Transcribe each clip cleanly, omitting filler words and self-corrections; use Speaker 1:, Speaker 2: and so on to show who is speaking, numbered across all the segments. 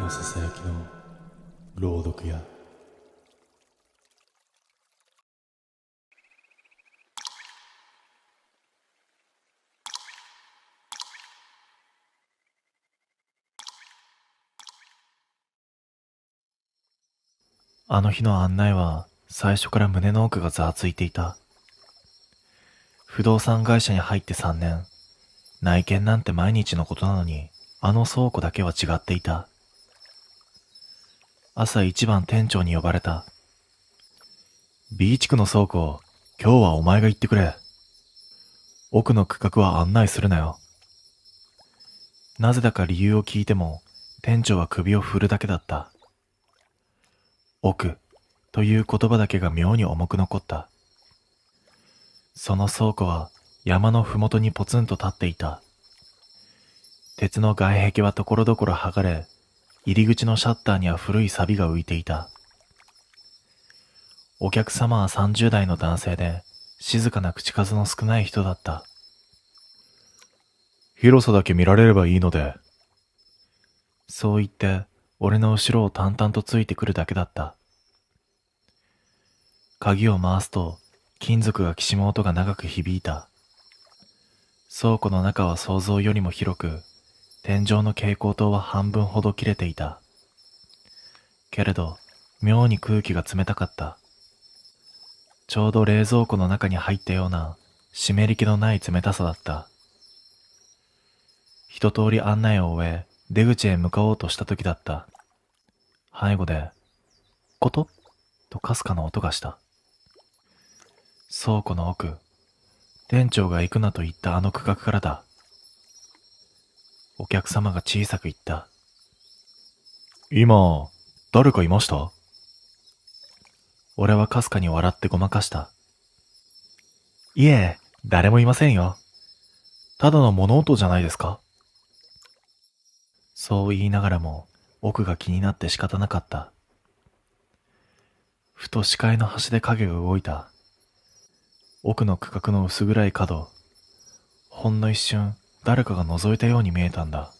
Speaker 1: のささやきの朗読や
Speaker 2: あの日の案内は最初から胸の奥がざわついていた。不動産会社に入って3年、内見なんて毎日のことなのに、あの倉庫だけは違っていた。朝一番店長に呼ばれた。B 地区の倉庫、今日はお前が行ってくれ。奥の区画は案内するなよ。なぜだか理由を聞いても、店長は首を振るだけだった。奥という言葉だけが妙に重く残った。その倉庫は山のふもとにポツンと立っていた。鉄の外壁はところどころ剥がれ、入り口のシャッターには古い錆が浮いていた。お客様は30代の男性で、静かな口数の少ない人だった。広さだけ見られればいいので。そう言って、俺の後ろを淡々とついてくるだけだった。鍵を回すと、金属がきしむ音が長く響いた。倉庫の中は想像よりも広く、天井の蛍光灯は半分ほど切れていた。けれど、妙に空気が冷たかった。ちょうど冷蔵庫の中に入ったような、湿り気のない冷たさだった。一通り案内を終え、出口へ向かおうとした時だった。背後で、コトッとかすかな音がした。倉庫の奥、店長が行くなと言ったあの区画からだ。お客様が小さく言った。今、誰かいました？俺はかすかに笑ってごまかした。いえ、誰もいませんよ。ただの物音じゃないですか？そう言いながらも、奥が気になって仕方なかった。ふと視界の端で影が動いた。奥の区画の薄暗い角、ほんの一瞬、誰かが覗いたように見えたんだ。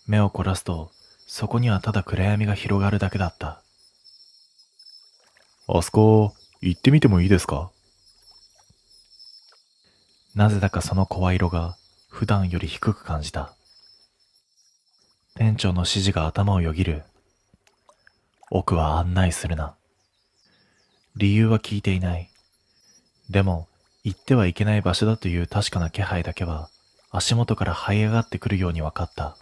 Speaker 2: 目を凝らすと、そこにはただ暗闇が広がるだけだった。あそこ、行ってみてもいいですか？なぜだかその声色が、普段より低く感じた。店長の指示が頭をよぎる。奥は案内するな。理由は聞いていない。でも、行ってはいけない場所だという確かな気配だけは、足元から這い上がってくるように分かった。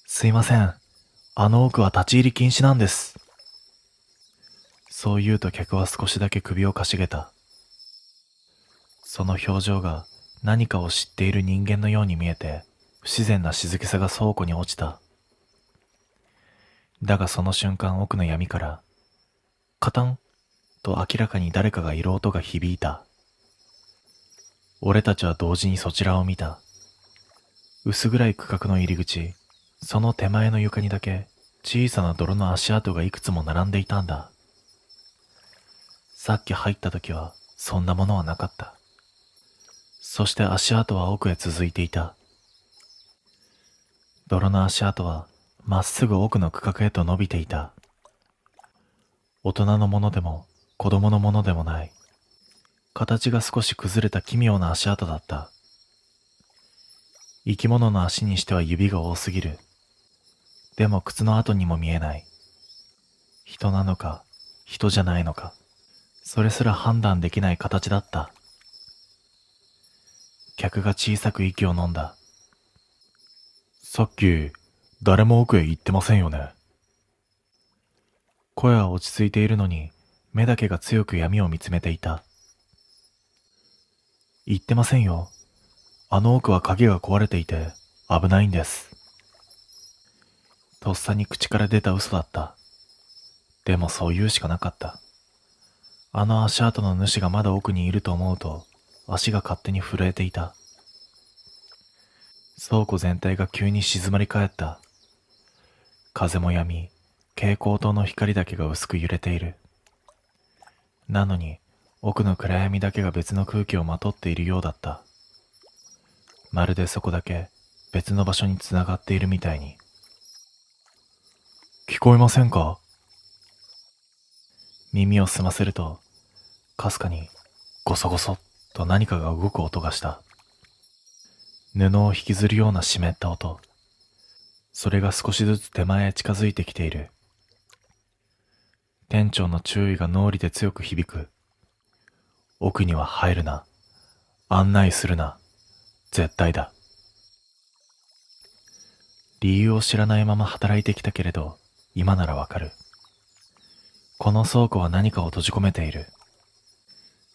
Speaker 2: すいません。あの奥は立ち入り禁止なんです。そう言うと客は少しだけ首をかしげた。その表情が何かを知っている人間のように見えて、不自然な静けさが倉庫に落ちた。だがその瞬間奥の闇から、カタンと明らかに誰かがいる音が響いた。俺たちは同時にそちらを見た。薄暗い区画の入り口、その手前の床にだけ小さな泥の足跡がいくつも並んでいたんだ。さっき入った時はそんなものはなかった。そして足跡は奥へ続いていた。泥の足跡はまっすぐ奥の区画へと伸びていた。大人のものでも子供のものでもない。形が少し崩れた奇妙な足跡だった。生き物の足にしては指が多すぎる。でも靴の跡にも見えない。人なのか、人じゃないのか、それすら判断できない形だった。客が小さく息を飲んだ。さっき、誰も奥へ行ってませんよね。声は落ち着いているのに、目だけが強く闇を見つめていた。行ってませんよ。あの奥は鍵が壊れていて、危ないんです。とっさに口から出た嘘だった。でもそう言うしかなかった。あの足跡の主がまだ奥にいると思うと、足が勝手に震えていた。倉庫全体が急に静まり返った。風も止み、蛍光灯の光だけが薄く揺れている。なのに、奥の暗闇だけが別の空気をまとっているようだった。まるでそこだけ、別の場所につながっているみたいに。聞こえませんか？耳を澄ませると、かすかにゴソゴソと何かが動く音がした。布を引きずるような湿った音。それが少しずつ手前へ近づいてきている。店長の注意が脳裏で強く響く。奥には入るな。案内するな。絶対だ。理由を知らないまま働いてきたけれど、今ならわかる。この倉庫は何かを閉じ込めている。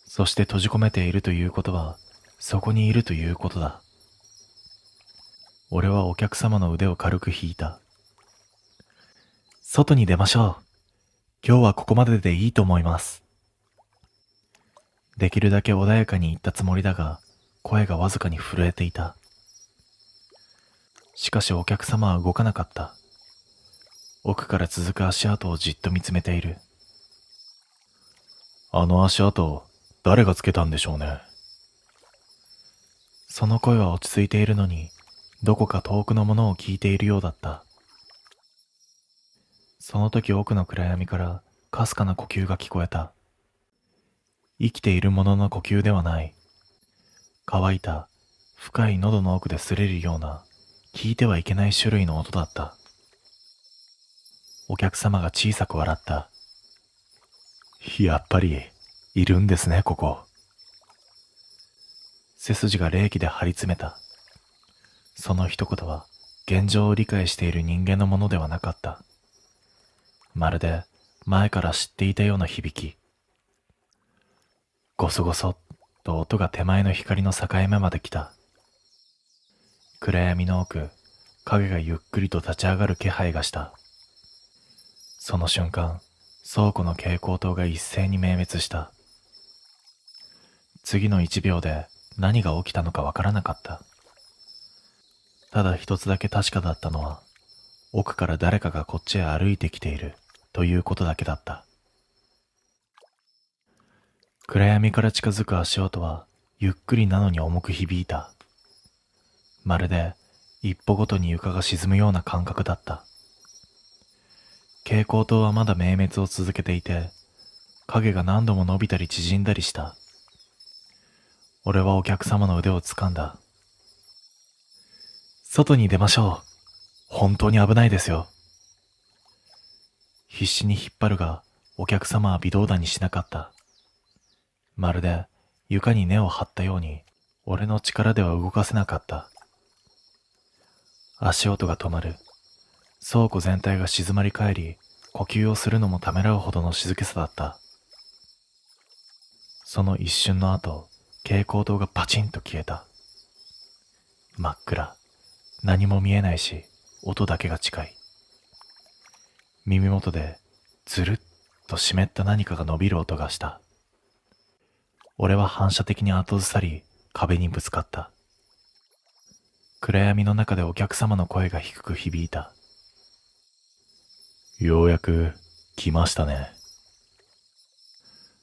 Speaker 2: そして閉じ込めているということは、そこにいるということだ。俺はお客様の腕を軽く引いた。外に出ましょう。今日はここまででいいと思います。できるだけ穏やかに言ったつもりだが、声がわずかに震えていた。しかしお客様は動かなかった。奥から続く足跡をじっと見つめている。あの足跡、誰がつけたんでしょうね。その声は落ち着いているのに、どこか遠くのものを聞いているようだった。その時奥の暗闇からかすかな呼吸が聞こえた。生きているものの呼吸ではない。乾いた、深い喉の奥で擦れるような、聞いてはいけない種類の音だった。お客様が小さく笑った。やっぱり、いるんですね、ここ。背筋が冷気で張り詰めた。その一言は、現状を理解している人間のものではなかった。まるで、前から知っていたような響き。ゴソゴソと音が手前の光の境目まで来た。暗闇の奥、影がゆっくりと立ち上がる気配がした。その瞬間、倉庫の蛍光灯が一斉に明滅した。次の1秒で何が起きたのかわからなかった。ただ一つだけ確かだったのは、奥から誰かがこっちへ歩いてきているということだけだった。暗闇から近づく足音はゆっくりなのに重く響いた。まるで一歩ごとに床が沈むような感覚だった。蛍光灯はまだ明滅を続けていて、影が何度も伸びたり縮んだりした。俺はお客様の腕を掴んだ。外に出ましょう。本当に危ないですよ。必死に引っ張るが、お客様は微動だにしなかった。まるで床に根を張ったように、俺の力では動かせなかった。足音が止まる。倉庫全体が静まり返り、呼吸をするのもためらうほどの静けさだった。その一瞬の後、蛍光灯がパチンと消えた。真っ暗。何も見えないし、音だけが近い。耳元で、ずるっと湿った何かが伸びる音がした。俺は反射的に後ずさり、壁にぶつかった。暗闇の中でお客様の声が低く響いた。ようやく来ましたね。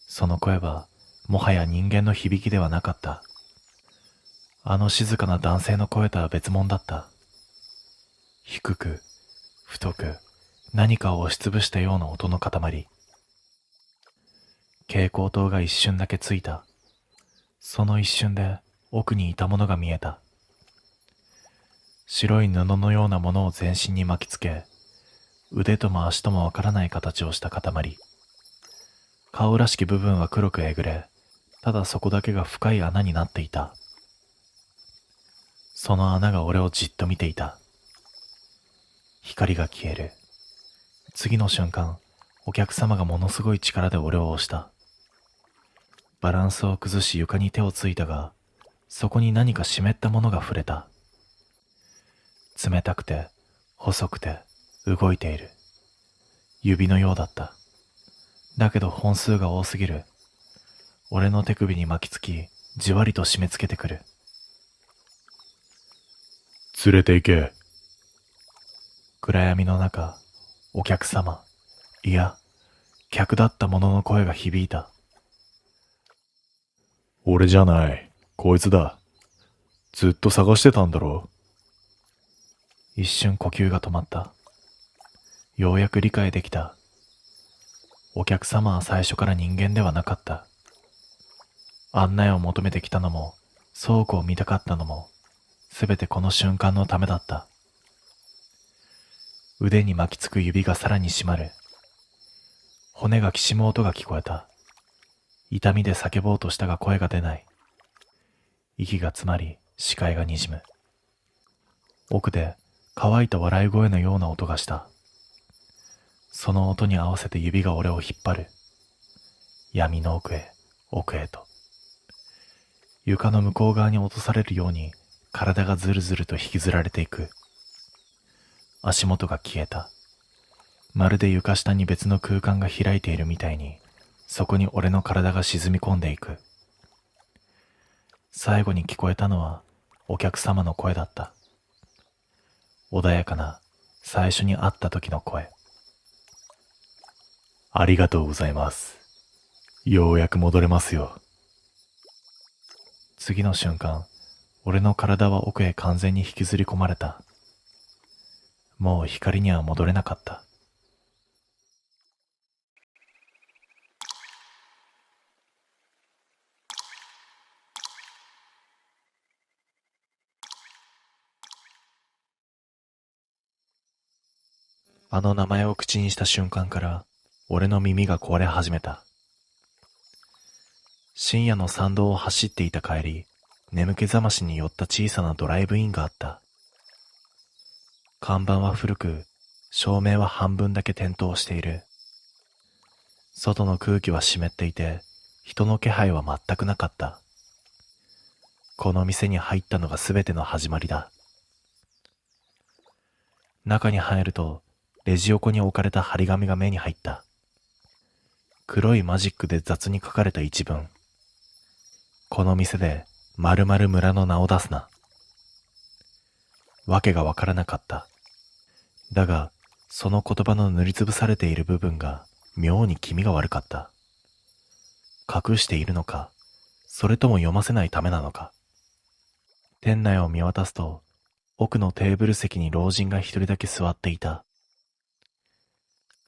Speaker 2: その声はもはや人間の響きではなかった。あの静かな男性の声とは別物だった。低く、太く、何かを押しつぶしたような音の塊。蛍光灯が一瞬だけついた。その一瞬で奥にいたものが見えた。白い布のようなものを全身に巻きつけ、腕とも足ともわからない形をした塊。顔らしき部分は黒くえぐれ、ただそこだけが深い穴になっていた。その穴が俺をじっと見ていた。光が消える。次の瞬間、お客様がものすごい力で俺を押した。バランスを崩し床に手をついたが、そこに何か湿ったものが触れた。冷たくて、細くて、動いている。指のようだった。だけど本数が多すぎる。俺の手首に巻きつき、じわりと締め付けてくる。
Speaker 1: 連れて行け。
Speaker 2: 暗闇の中、お客様、いや、客だった者の声が響いた。
Speaker 1: 俺じゃない。こいつだ。ずっと探してたんだろ
Speaker 2: 一瞬呼吸が止まった。ようやく理解できた。お客様は最初から人間ではなかった。案内を求めてきたのも、倉庫を見たかったのも、すべてこの瞬間のためだった。腕に巻きつく指がさらに締まる。骨がきしむ音が聞こえた。痛みで叫ぼうとしたが声が出ない。息が詰まり、視界がにじむ。奥で乾いた笑い声のような音がした。その音に合わせて指が俺を引っ張る。闇の奥へ、奥へと。床の向こう側に落とされるように体がずるずると引きずられていく。足元が消えた。まるで床下に別の空間が開いているみたいに、そこに俺の体が沈み込んでいく。最後に聞こえたのはお客様の声だった。穏やかな最初に会った時の声。
Speaker 1: ありがとうございます。ようやく戻れますよ。
Speaker 2: 次の瞬間、俺の体は奥へ完全に引きずり込まれた。もう光には戻れなかった。あの名前を口にした瞬間から、俺の耳が壊れ始めた。深夜の山道を走っていた帰り、眠気覚ましに寄った小さなドライブインがあった。看板は古く、照明は半分だけ点灯している。外の空気は湿っていて、人の気配は全くなかった。この店に入ったのが全ての始まりだ。中に入ると、レジ横に置かれた張り紙が目に入った。黒いマジックで雑に書かれた一文。この店で〇〇村の名を出すな。わけがわからなかった。だが、その言葉の塗りつぶされている部分が妙に気味が悪かった。隠しているのか、それとも読ませないためなのか。店内を見渡すと、奥のテーブル席に老人が一人だけ座っていた。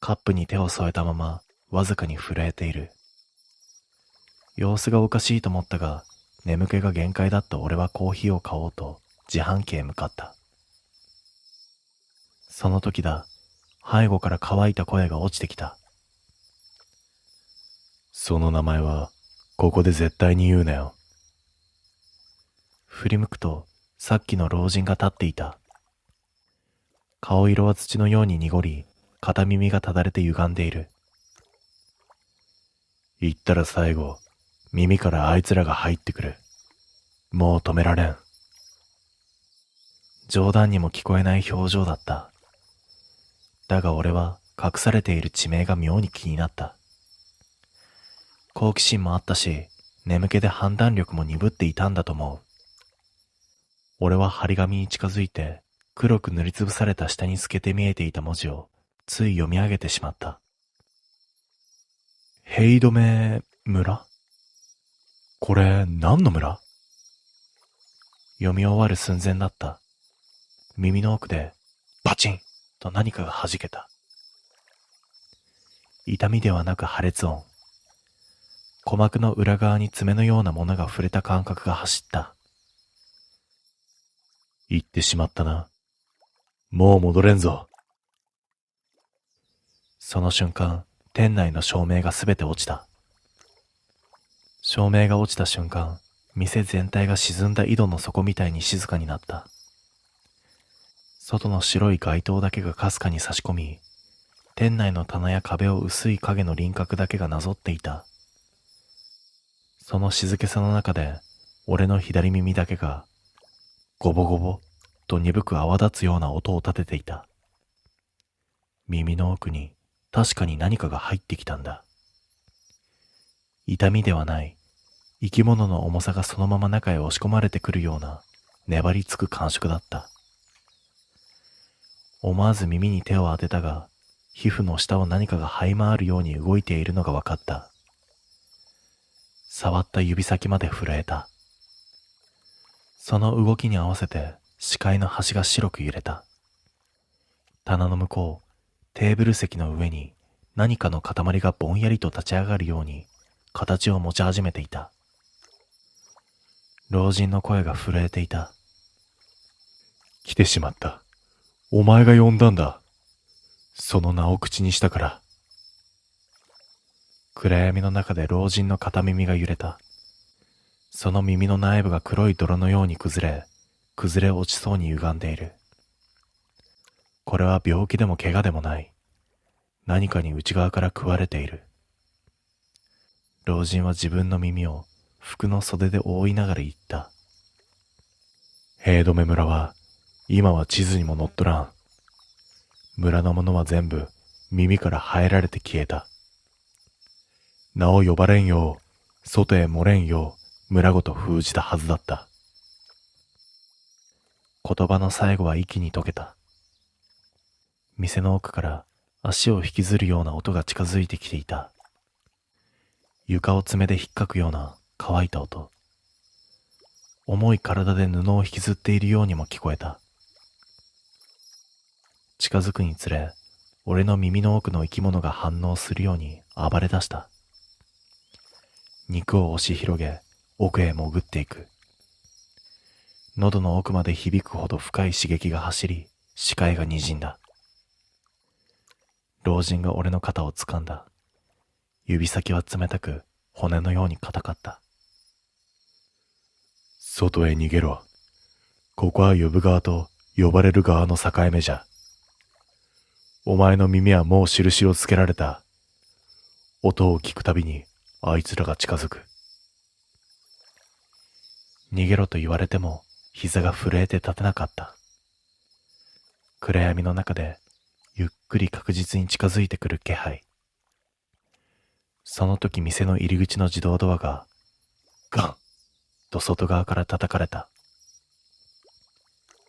Speaker 2: カップに手を添えたまま、わずかに震えている。様子がおかしいと思ったが、眠気が限界だった俺はコーヒーを買おうと自販機へ向かった。その時だ、背後から乾いた声が落ちてきた。
Speaker 1: その名前は、ここで絶対に言うなよ。
Speaker 2: 振り向くと、さっきの老人が立っていた。顔色は土のように濁り、片耳がただれて歪んでいる。
Speaker 1: 言ったら最後、耳からあいつらが入ってくる。もう止められん。
Speaker 2: 冗談にも聞こえない表情だった。だが俺は隠されている地名が妙に気になった。好奇心もあったし、眠気で判断力も鈍っていたんだと思う。俺は張り紙に近づいて、黒く塗りつぶされた下に透けて見えていた文字をつい読み上げてしまった。
Speaker 1: ヘイドメ村？これ何の村？
Speaker 2: 読み終わる寸前だった。耳の奥でバチンと何かが弾けた。痛みではなく破裂音。鼓膜の裏側に爪のようなものが触れた感覚が走った。
Speaker 1: 言ってしまったな。もう戻れんぞ。
Speaker 2: その瞬間、店内の照明がすべて落ちた。照明が落ちた瞬間、店全体が沈んだ井戸の底みたいに静かになった。外の白い街灯だけがかすかに差し込み、店内の棚や壁を薄い影の輪郭だけがなぞっていた。その静けさの中で、俺の左耳だけが、ゴボゴボと鈍く泡立つような音を立てていた。耳の奥に確かに何かが入ってきたんだ。痛みではない、生き物の重さがそのまま中へ押し込まれてくるような粘りつく感触だった。思わず耳に手を当てたが、皮膚の下を何かが這い回るように動いているのが分かった。触った指先まで震えた。その動きに合わせて視界の端が白く揺れた。棚の向こう、テーブル席の上に何かの塊がぼんやりと立ち上がるように形を持ち始めていた。老人の声が震えていた。
Speaker 1: 来てしまった。お前が呼んだんだ。その名を口にしたから。
Speaker 2: 暗闇の中で老人の片耳が揺れた。その耳の内部が黒い泥のように崩れ落ちそうに歪んでいる。これは病気でも怪我でもない。何かに内側から食われている。老人は自分の耳を服の袖で覆いながら言った。
Speaker 1: 平止村は、今は地図にも載っとらん。村の者は全部耳から生えられて消えた。名を呼ばれんよう、外へ漏れんよう、村ごと封じたはずだった。
Speaker 2: 言葉の最後は息に溶けた。店の奥から足を引きずるような音が近づいてきていた。床を爪で引っかくような乾いた音。重い体で布を引きずっているようにも聞こえた。近づくにつれ、俺の耳の奥の生き物が反応するように暴れ出した。肉を押し広げ、奥へ潜っていく。喉の奥まで響くほど深い刺激が走り、視界が滲んだ。老人が俺の肩を掴んだ。指先は冷たく、骨のように硬かった。
Speaker 1: 外へ逃げろ。ここは呼ぶ側と呼ばれる側の境目じゃ。お前の耳はもう印をつけられた。音を聞くたびにあいつらが近づく。
Speaker 2: 逃げろと言われても膝が震えて立てなかった。暗闇の中でゆっくり確実に近づいてくる気配。その時店の入り口の自動ドアがガンと外側から叩かれた。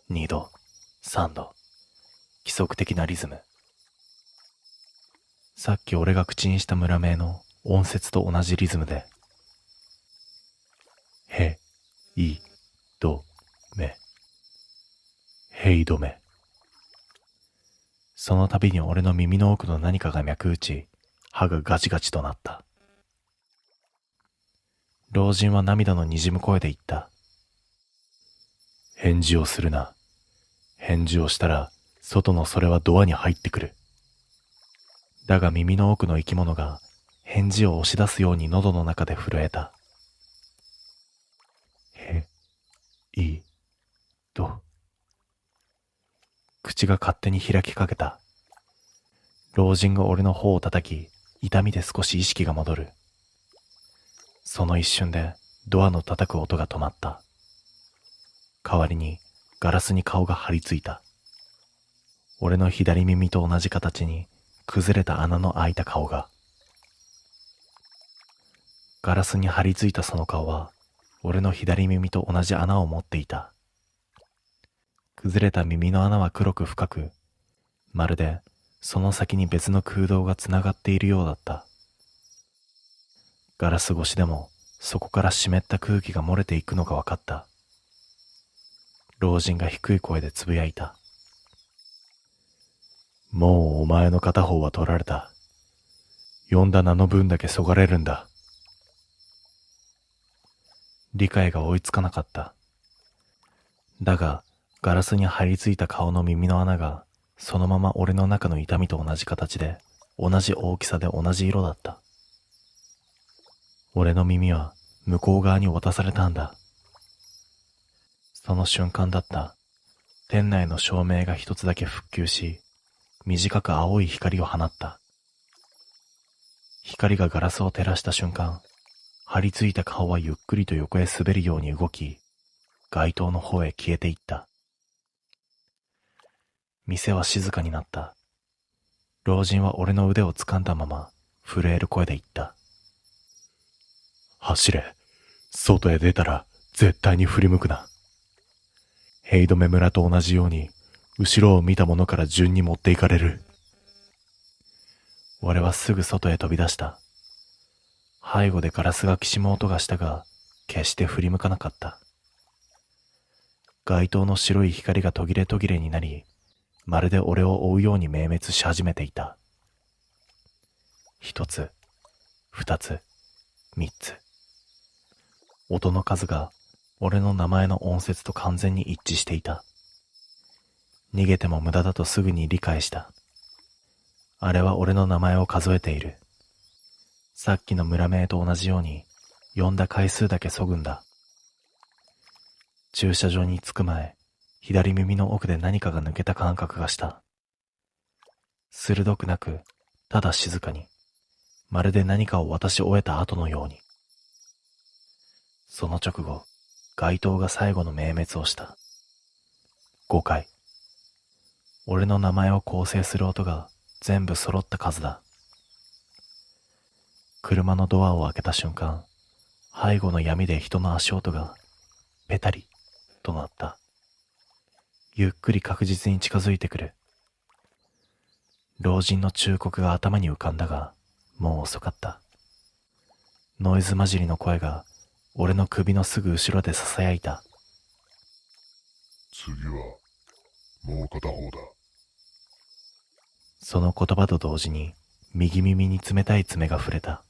Speaker 2: 2度、3度、規則的なリズム。さっき俺が口にした村名の音節と同じリズムで、
Speaker 1: へ、い、ど、め。へいどめ。
Speaker 2: その度に俺の耳の奥の何かが脈打ち、歯がガチガチとなった。老人は涙のにじむ声で言った。
Speaker 1: 返事をするな。返事をしたら、外のそれはドアに入ってくる。
Speaker 2: だが耳の奥の生き物が返事を押し出すように喉の中で震えた。
Speaker 1: へ、い、ど。
Speaker 2: 口が勝手に開きかけた。老人が俺の頬を叩き、痛みで少し意識が戻る。その一瞬でドアの叩く音が止まった。代わりにガラスに顔が張り付いた。俺の左耳と同じ形に崩れた穴の開いた顔が。ガラスに張り付いたその顔は俺の左耳と同じ穴を持っていた。崩れた耳の穴は黒く深く、まるでその先に別の空洞がつながっているようだった。ガラス越しでもそこから湿った空気が漏れていくのが分かった。老人が低い声でつぶやいた。
Speaker 1: もうお前の片方は取られた。呼んだ名の分だけそがれるんだ。
Speaker 2: 理解が追いつかなかった。だが、ガラスに張り付いた顔の耳の穴が、そのまま俺の中の痛みと同じ形で、同じ大きさで同じ色だった。俺の耳は向こう側に渡されたんだ。その瞬間だった。店内の照明が一つだけ復旧し、短く青い光を放った。光がガラスを照らした瞬間、張り付いた顔はゆっくりと横へ滑るように動き、街灯の方へ消えていった。店は静かになった。老人は俺の腕を掴んだまま、震える声で言った。
Speaker 1: 走れ。外へ出たら絶対に振り向くな。ヘイドメ村と同じように、後ろを見た者から順に持っていかれる。
Speaker 2: 俺はすぐ外へ飛び出した。背後でガラスがきしむ音がしたが、決して振り向かなかった。街灯の白い光が途切れ途切れになり、まるで俺を追うように明滅し始めていた。一つ、二つ、三つ。音の数が俺の名前の音節と完全に一致していた。逃げても無駄だとすぐに理解した。あれは俺の名前を数えている。さっきの村名と同じように呼んだ回数だけそぐんだ。駐車場に着く前、左耳の奥で何かが抜けた感覚がした。鋭くなく、ただ静かに、まるで何かを渡し終えた後のように。その直後、街灯が最後の明滅をした。5回。俺の名前を構成する音が全部揃った数だ。車のドアを開けた瞬間、背後の闇で人の足音がペタリとなった。ゆっくり確実に近づいてくる。老人の忠告が頭に浮かんだが、もう遅かった。ノイズ混じりの声が俺の首のすぐ後ろで囁いた。
Speaker 3: 次はもう片方だ。
Speaker 2: その言葉と同時に右耳に冷たい爪が触れた。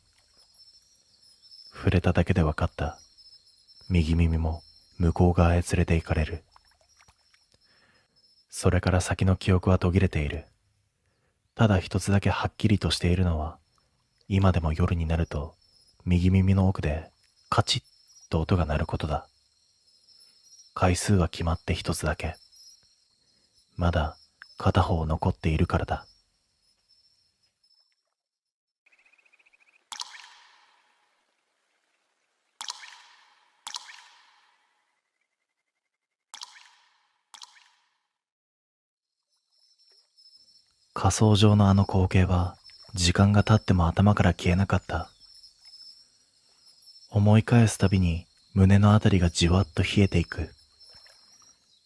Speaker 2: 触れただけで分かった。右耳も向こう側へ連れて行かれる。それから先の記憶は途切れている。ただ一つだけはっきりとしているのは、今でも夜になると右耳の奥でカチッと音が鳴ることだ。回数は決まって一つだけ。まだ片方残っているからだ。火葬場のあの光景は時間が経っても頭から消えなかった。思い返すたびに胸のあたりがじわっと冷えていく。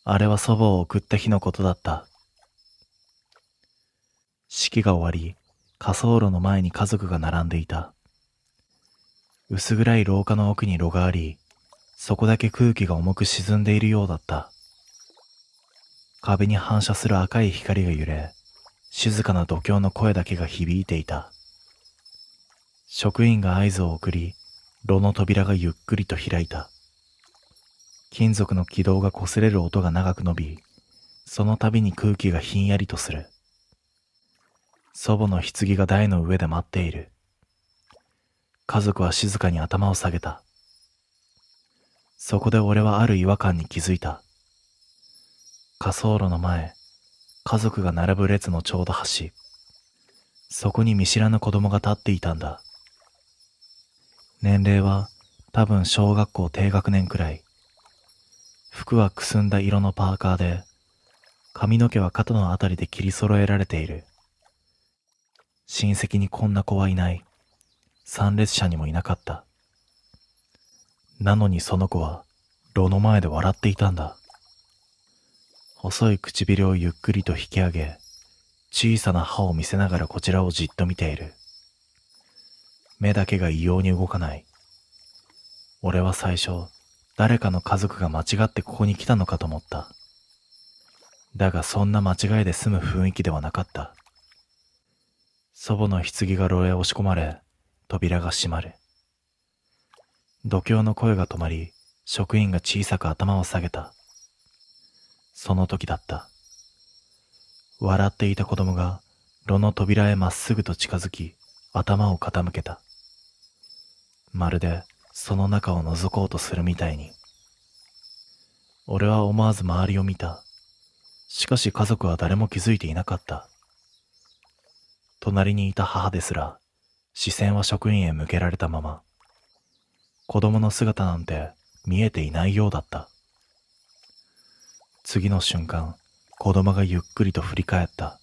Speaker 2: あれは祖母を送った日のことだった。式が終わり、火葬炉の前に家族が並んでいた。薄暗い廊下の奥に炉があり、そこだけ空気が重く沈んでいるようだった。壁に反射する赤い光が揺れ、静かな度胸の声だけが響いていた。職員が合図を送り、炉の扉がゆっくりと開いた。金属の軌道が擦れる音が長く伸び、その度に空気がひんやりとする。祖母の棺が台の上で待っている。家族は静かに頭を下げた。そこで俺はある違和感に気づいた。火葬炉の前、家族が並ぶ列のちょうど端、そこに見知らぬ子供が立っていたんだ。年齢は多分小学校低学年くらい。服はくすんだ色のパーカーで、髪の毛は肩のあたりで切り揃えられている。親戚にこんな子はいない。参列者にもいなかった。なのにその子は炉の前で笑っていたんだ。細い唇をゆっくりと引き上げ、小さな歯を見せながらこちらをじっと見ている。目だけが異様に動かない。俺は最初、誰かの家族が間違ってここに来たのかと思った。だがそんな間違いで済む雰囲気ではなかった。祖母の棺が炉へ押し込まれ、扉が閉まる。度胸の声が止まり、職員が小さく頭を下げた。その時だった。笑っていた子供が炉の扉へまっすぐと近づき、頭を傾けた。まるでその中を覗こうとするみたいに。俺は思わず周りを見た。しかし家族は誰も気づいていなかった。隣にいた母ですら、視線は職員へ向けられたまま。子供の姿なんて見えていないようだった。次の瞬間、子供がゆっくりと振り返った。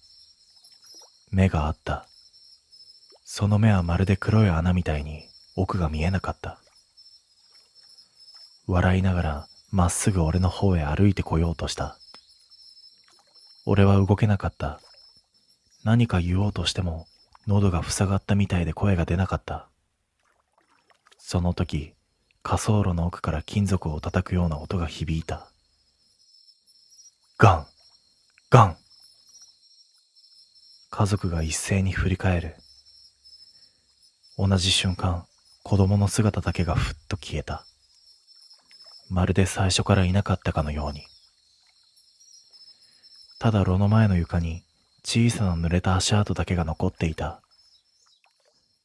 Speaker 2: 目があった。その目はまるで黒い穴みたいに奥が見えなかった。笑いながらまっすぐ俺の方へ歩いてこようとした。俺は動けなかった。何か言おうとしても喉が塞がったみたいで声が出なかった。その時、火葬炉の奥から金属を叩くような音が響いた。ガン、ガン、家族が一斉に振り返る。同じ瞬間、子供の姿だけがふっと消えた。まるで最初からいなかったかのように。ただ炉の前の床に小さな濡れた足跡だけが残っていた。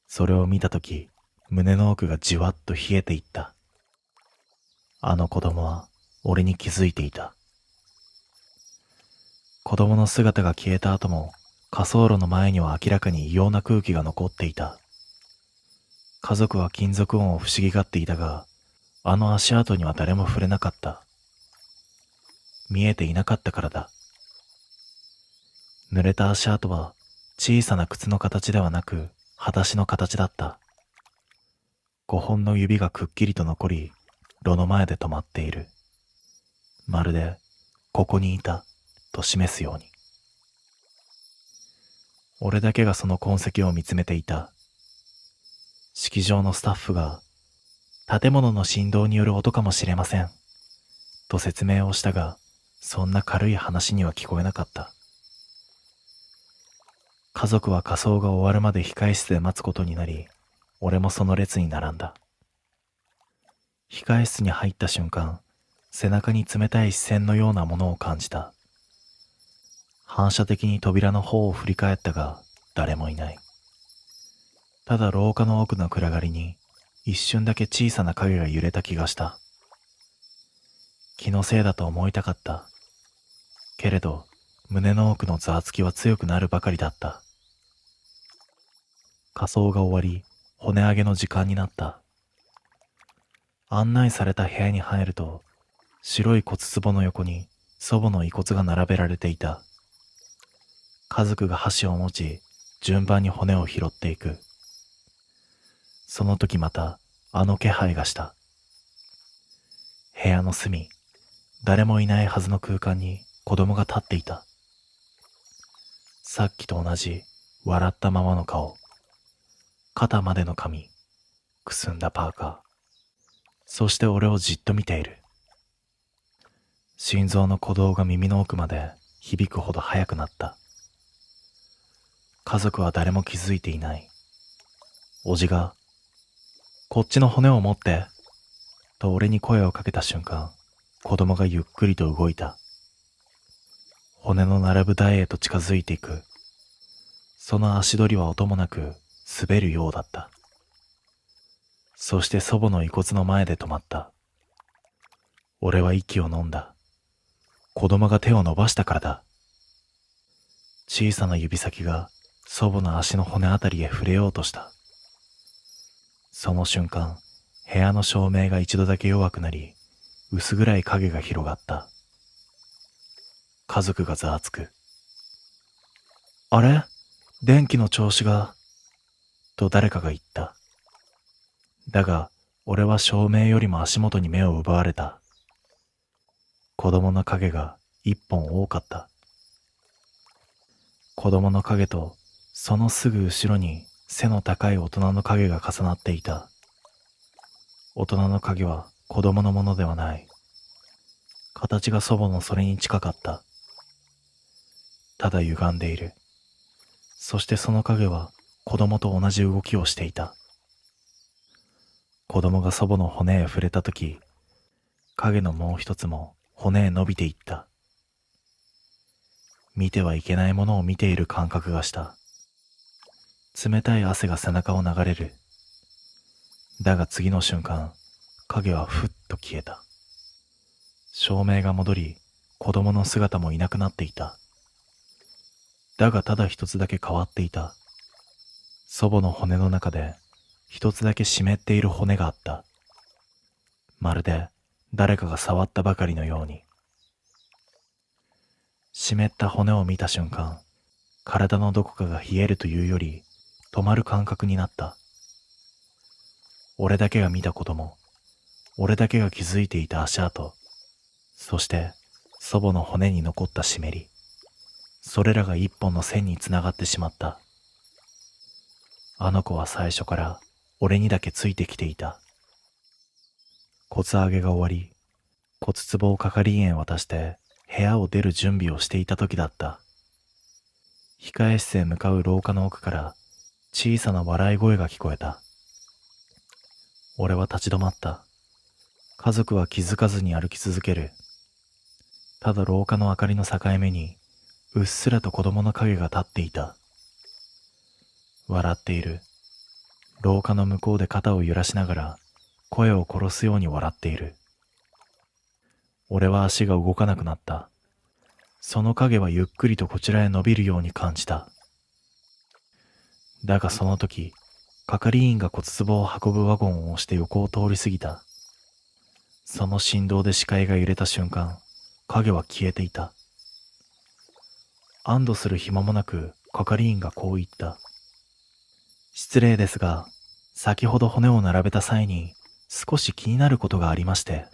Speaker 2: それを見たとき、胸の奥がじわっと冷えていった。あの子供は俺に気づいていた。子供の姿が消えた後も、火葬炉の前には明らかに異様な空気が残っていた。家族は金属音を不思議がっていたが、あの足跡には誰も触れなかった。見えていなかったからだ。濡れた足跡は小さな靴の形ではなく、裸足の形だった。5本の指がくっきりと残り、炉の前で止まっている。まるで、ここにいた、と示すように。俺だけがその痕跡を見つめていた。式場のスタッフが、建物の振動による音かもしれません、と説明をしたが、そんな軽い話には聞こえなかった。家族は火葬が終わるまで控室で待つことになり、俺もその列に並んだ。控室に入った瞬間、背中に冷たい視線のようなものを感じた。反射的に扉の方を振り返ったが、誰もいない。ただ廊下の奥の暗がりに、一瞬だけ小さな影が揺れた気がした。気のせいだと思いたかった。けれど、胸の奥のざわつきは強くなるばかりだった。火葬が終わり、骨上げの時間になった。案内された部屋に入ると、白い骨壺の横に祖母の遺骨が並べられていた。家族が箸を持ち、順番に骨を拾っていく。その時また、あの気配がした。部屋の隅、誰もいないはずの空間に子供が立っていた。さっきと同じ、笑ったままの顔。肩までの髪、くすんだパーカー。そして俺をじっと見ている。心臓の鼓動が耳の奥まで響くほど速くなった。家族は誰も気づいていない。おじが、こっちの骨を持って、と俺に声をかけた瞬間、子供がゆっくりと動いた。骨の並ぶ台へと近づいていく。その足取りは音もなく滑るようだった。そして祖母の遺骨の前で止まった。俺は息を飲んだ。子供が手を伸ばしたからだ。小さな指先が祖母の足の骨あたりへ触れようとした。その瞬間、部屋の照明が一度だけ弱くなり、薄暗い影が広がった。家族がざわつく。あれ？電気の調子が、と誰かが言った。だが、俺は照明よりも足元に目を奪われた。子供の影が一本多かった。子供の影と、そのすぐ後ろに背の高い大人の影が重なっていた。大人の影は子供のものではない。形が祖母のそれに近かった。ただ歪んでいる。そしてその影は子供と同じ動きをしていた。子供が祖母の骨へ触れたとき、影のもう一つも骨へ伸びていった。見てはいけないものを見ている感覚がした。冷たい汗が背中を流れる。だが次の瞬間、影はふっと消えた。照明が戻り、子供の姿もいなくなっていた。だがただ一つだけ変わっていた。祖母の骨の中で一つだけ湿っている骨があった。まるで誰かが触ったばかりのように。湿った骨を見た瞬間、体のどこかが冷えるというより止まる感覚になった。俺だけが見たことも、俺だけが気づいていた足跡、そして祖母の骨に残った湿り、それらが一本の線につながってしまった。あの子は最初から俺にだけついてきていた。骨上げが終わり、骨壺を係員へ渡して部屋を出る準備をしていた時だった。控え室へ向かう廊下の奥から小さな笑い声が聞こえた。俺は立ち止まった。家族は気づかずに歩き続ける。ただ廊下の明かりの境目にうっすらと子供の影が立っていた。笑っている。廊下の向こうで肩を揺らしながら声を殺すように笑っている。俺は足が動かなくなった。その影はゆっくりとこちらへ伸びるように感じた。だがその時、係員が骨壺を運ぶワゴンを押して横を通り過ぎた。その振動で視界が揺れた瞬間、影は消えていた。安堵する暇もなく係員がこう言った。失礼ですが、先ほど骨を並べた際に少し気になることがありまして。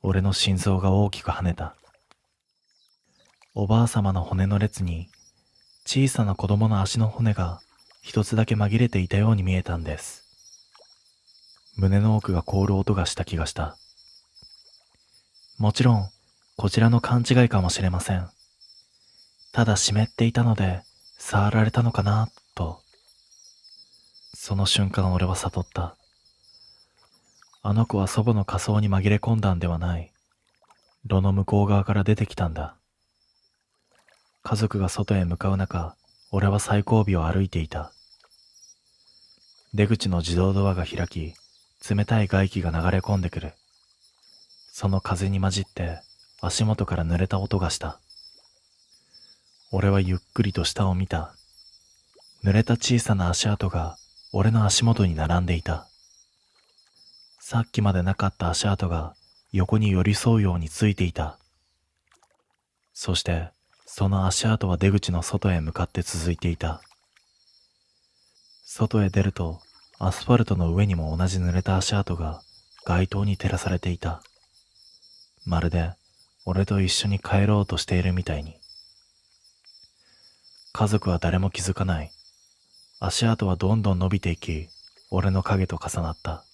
Speaker 2: 俺の心臓が大きく跳ねた。おばあさまの骨の列に小さな子供の足の骨が一つだけ紛れていたように見えたんです。胸の奥が凍る音がした気がした。もちろんこちらの勘違いかもしれません。ただ湿っていたので触られたのかなと。その瞬間俺は悟った。あの子は祖母の仮装に紛れ込んだんではない。炉の向こう側から出てきたんだ。家族が外へ向かう中、俺は最後尾を歩いていた。出口の自動ドアが開き、冷たい外気が流れ込んでくる。その風に混じって足元から濡れた音がした。俺はゆっくりと下を見た。濡れた小さな足跡が俺の足元に並んでいた。さっきまでなかった足跡が横に寄り添うようについていた。そしてその足跡は出口の外へ向かって続いていた。外へ出るとアスファルトの上にも同じ濡れた足跡が街灯に照らされていた。まるで俺と一緒に帰ろうとしているみたいに。家族は誰も気づかない。足跡はどんどん伸びていき、俺の影と重なった。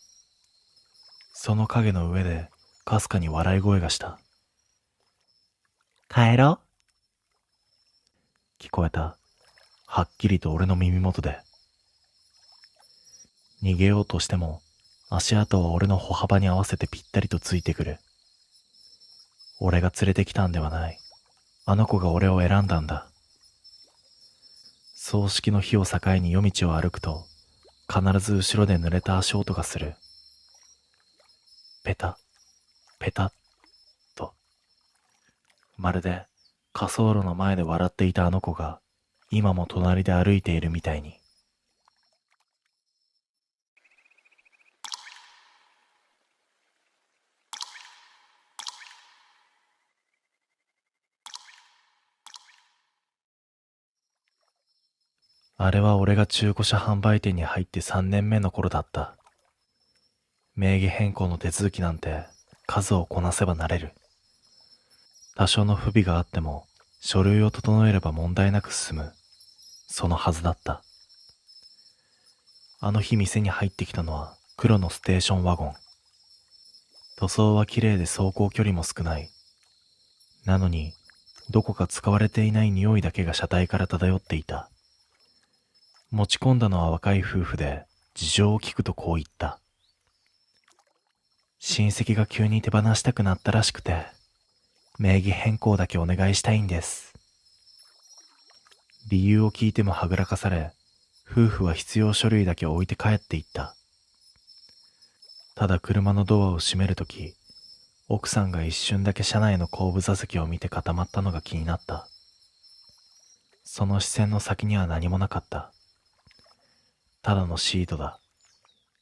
Speaker 2: その影の上でかすかに笑い声がした。帰ろう。聞こえた。はっきりと俺の耳元で。逃げようとしても足跡は俺の歩幅に合わせてぴったりとついてくる。俺が連れてきたんではない。あの子が俺を選んだんだ。葬式の日を境に夜道を歩くと必ず後ろで濡れた足音がする。ペタペタッと。まるで火葬炉の前で笑っていたあの子が今も隣で歩いているみたいに。あれは俺が中古車販売店に入って3年目の頃だった。名義変更の手続きなんて数をこなせばなれる。多少の不備があっても書類を整えれば問題なく進む。そのはずだった。あの日店に入ってきたのは黒のステーションワゴン。塗装は綺麗で走行距離も少ない。なのにどこか使われていない匂いだけが車体から漂っていた。持ち込んだのは若い夫婦で、事情を聞くとこう言った。親戚が急に手放したくなったらしくて、名義変更だけお願いしたいんです。理由を聞いてもはぐらかされ、夫婦は必要書類だけ置いて帰っていった。ただ車のドアを閉めるとき、奥さんが一瞬だけ車内の後部座席を見て固まったのが気になった。その視線の先には何もなかった。ただのシートだ。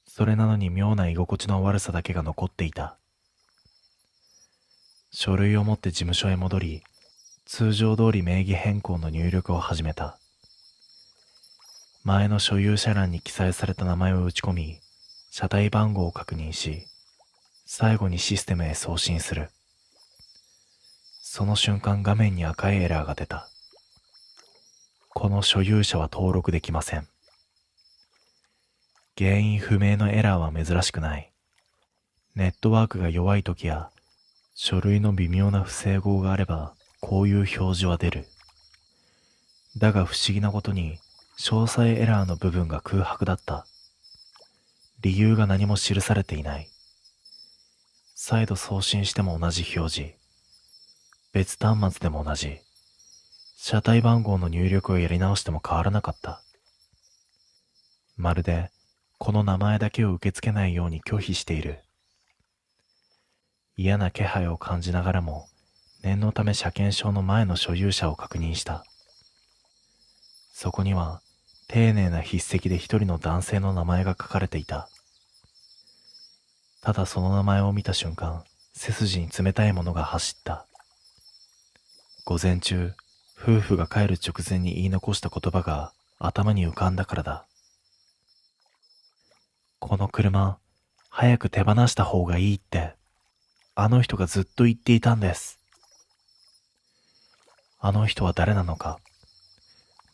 Speaker 2: それなのに妙な居心地の悪さだけが残っていた。書類を持って事務所へ戻り、通常通り名義変更の入力を始めた。前の所有者欄に記載された名前を打ち込み、車体番号を確認し、最後にシステムへ送信する。その瞬間画面に赤いエラーが出た。この所有者は登録できません。原因不明のエラーは珍しくない。ネットワークが弱い時や書類の微妙な不整合があればこういう表示は出る。だが不思議なことに、詳細エラーの部分が空白だった。理由が何も記されていない。再度送信しても同じ表示。別端末でも同じ。車体番号の入力をやり直しても変わらなかった。まるで、この名前だけを受け付けないように拒否している。嫌な気配を感じながらも、念のため車検証の前の所有者を確認した。そこには、丁寧な筆跡で一人の男性の名前が書かれていた。ただその名前を見た瞬間、背筋に冷たいものが走った。午前中、夫婦が帰る直前に言い残した言葉が頭に浮かんだからだ。この車、早く手放した方がいいって、あの人がずっと言っていたんです。あの人は誰なのか、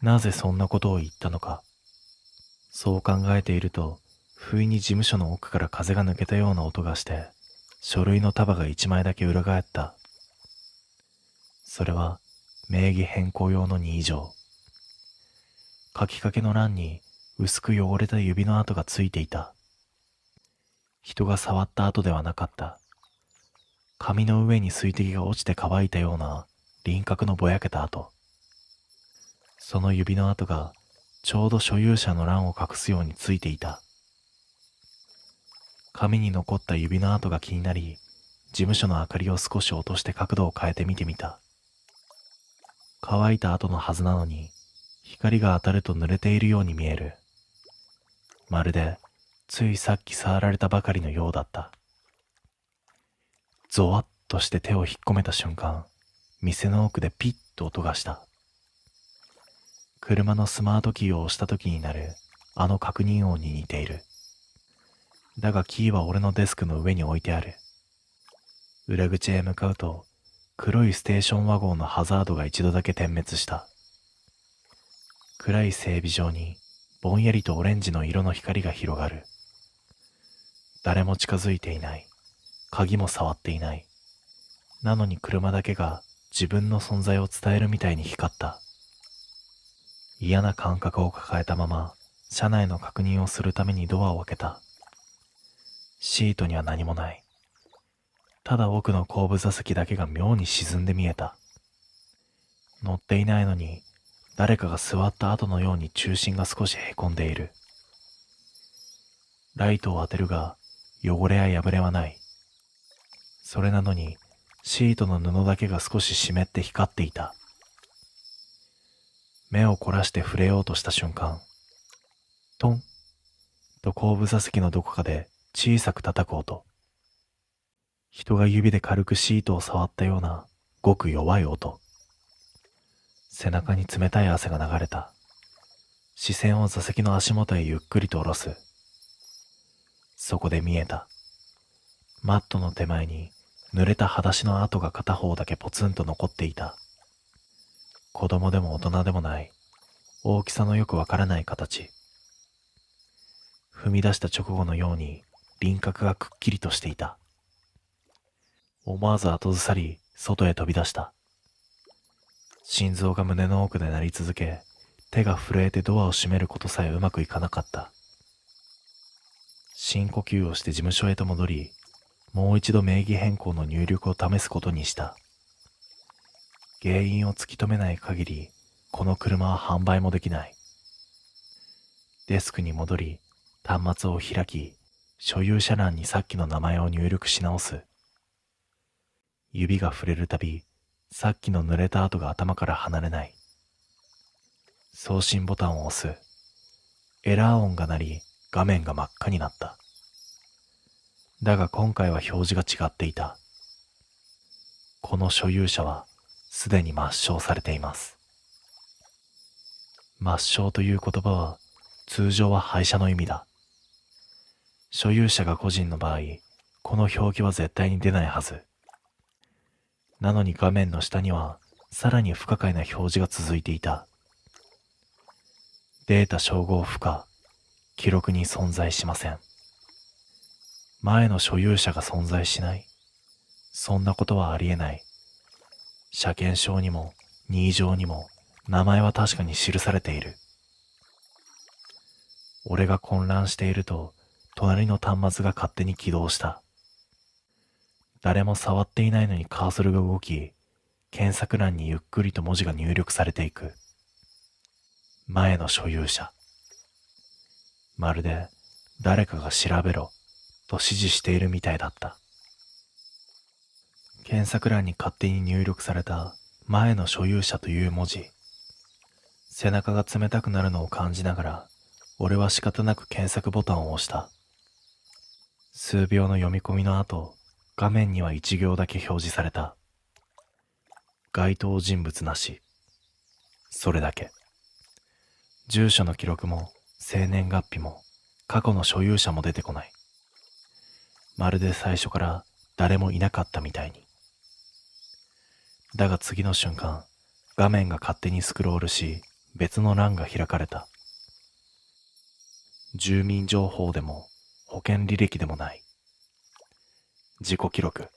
Speaker 2: なぜそんなことを言ったのか。そう考えていると、不意に事務所の奥から風が抜けたような音がして、書類の束が一枚だけ裏返った。それは、名義変更用の任状。書きかけの欄に薄く汚れた指の跡がついていた。人が触った跡ではなかった。紙の上に水滴が落ちて乾いたような輪郭のぼやけた跡。その指の跡がちょうど所有者の欄を隠すようについていた。紙に残った指の跡が気になり、事務所の明かりを少し落として角度を変えて見てみた。乾いた跡のはずなのに、光が当たると濡れているように見える。まるで、ついさっき触られたばかりのようだった。ゾワッとして手を引っ込めた瞬間、店の奥でピッと音がした。車のスマートキーを押した時になる、あの確認音に似ている。だがキーは俺のデスクの上に置いてある。裏口へ向かうと、黒いステーションワゴンのハザードが一度だけ点滅した。暗い整備場にぼんやりとオレンジの色の光が広がる。誰も近づいていない。鍵も触っていない。なのに車だけが自分の存在を伝えるみたいに光った。嫌な感覚を抱えたまま、車内の確認をするためにドアを開けた。シートには何もない。ただ奥の後部座席だけが妙に沈んで見えた。乗っていないのに、誰かが座った後のように中心が少しへこんでいる。ライトを当てるが、汚れや破れはない。それなのに、シートの布だけが少し湿って光っていた。目を凝らして触れようとした瞬間、トンと後部座席のどこかで小さく叩く音。人が指で軽くシートを触ったようなごく弱い音。背中に冷たい汗が流れた。視線を座席の足元へゆっくりと下ろす。そこで見えた。マットの手前に濡れた裸足の跡が片方だけポツンと残っていた。子供でも大人でもない、大きさのよくわからない形。踏み出した直後のように輪郭がくっきりとしていた。思わず後ずさり外へ飛び出した。心臓が胸の奥で鳴り続け、手が震えてドアを閉めることさえうまくいかなかった。深呼吸をして事務所へと戻り、もう一度名義変更の入力を試すことにした。原因を突き止めない限り、この車は販売もできない。デスクに戻り、端末を開き、所有者欄にさっきの名前を入力し直す。指が触れるたび、さっきの濡れた跡が頭から離れない。送信ボタンを押す。エラー音が鳴り、画面が真っ赤になった。だが今回は表示が違っていた。この所有者はすでに抹消されています。抹消という言葉は通常は廃車の意味だ。所有者が個人の場合、この表記は絶対に出ないはず。なのに画面の下にはさらに不可解な表示が続いていた。データ照合不可、記録に存在しません。前の所有者が存在しない。そんなことはありえない。車検証にも任意状にも名前は確かに記されている。俺が混乱していると、隣の端末が勝手に起動した。誰も触っていないのにカーソルが動き、検索欄にゆっくりと文字が入力されていく。前の所有者。まるで誰かが調べろと指示しているみたいだった。検索欄に勝手に入力された前の所有者という文字。背中が冷たくなるのを感じながら、俺は仕方なく検索ボタンを押した。数秒の読み込みの後、画面には一行だけ表示された。該当人物なし。それだけ。住所の記録も生年月日も過去の所有者も出てこない。まるで最初から誰もいなかったみたいに。だが次の瞬間、画面が勝手にスクロールし、別の欄が開かれた。住民情報でも保険履歴でもない。自己記録。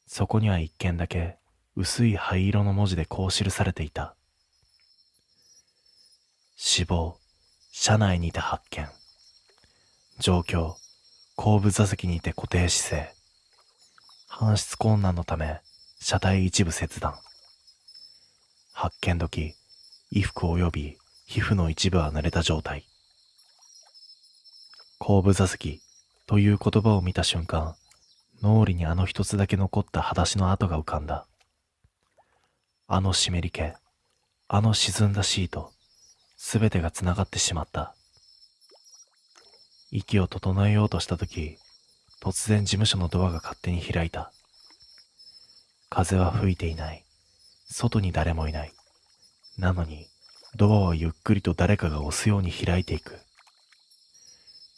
Speaker 2: そこには一件だけ薄い灰色の文字でこう記されていた。死亡、車内にて発見。状況、後部座席にて固定姿勢。搬出困難のため車体一部切断。発見時、衣服及び皮膚の一部は濡れた状態。後部座席という言葉を見た瞬間、脳裏にあの一つだけ残った裸足の跡が浮かんだ。あの湿り気、あの沈んだシート、すべてがつながってしまった。息を整えようとしたとき、突然事務所のドアが勝手に開いた。風は吹いていない。外に誰もいない。なのに、ドアはゆっくりと誰かが押すように開いていく。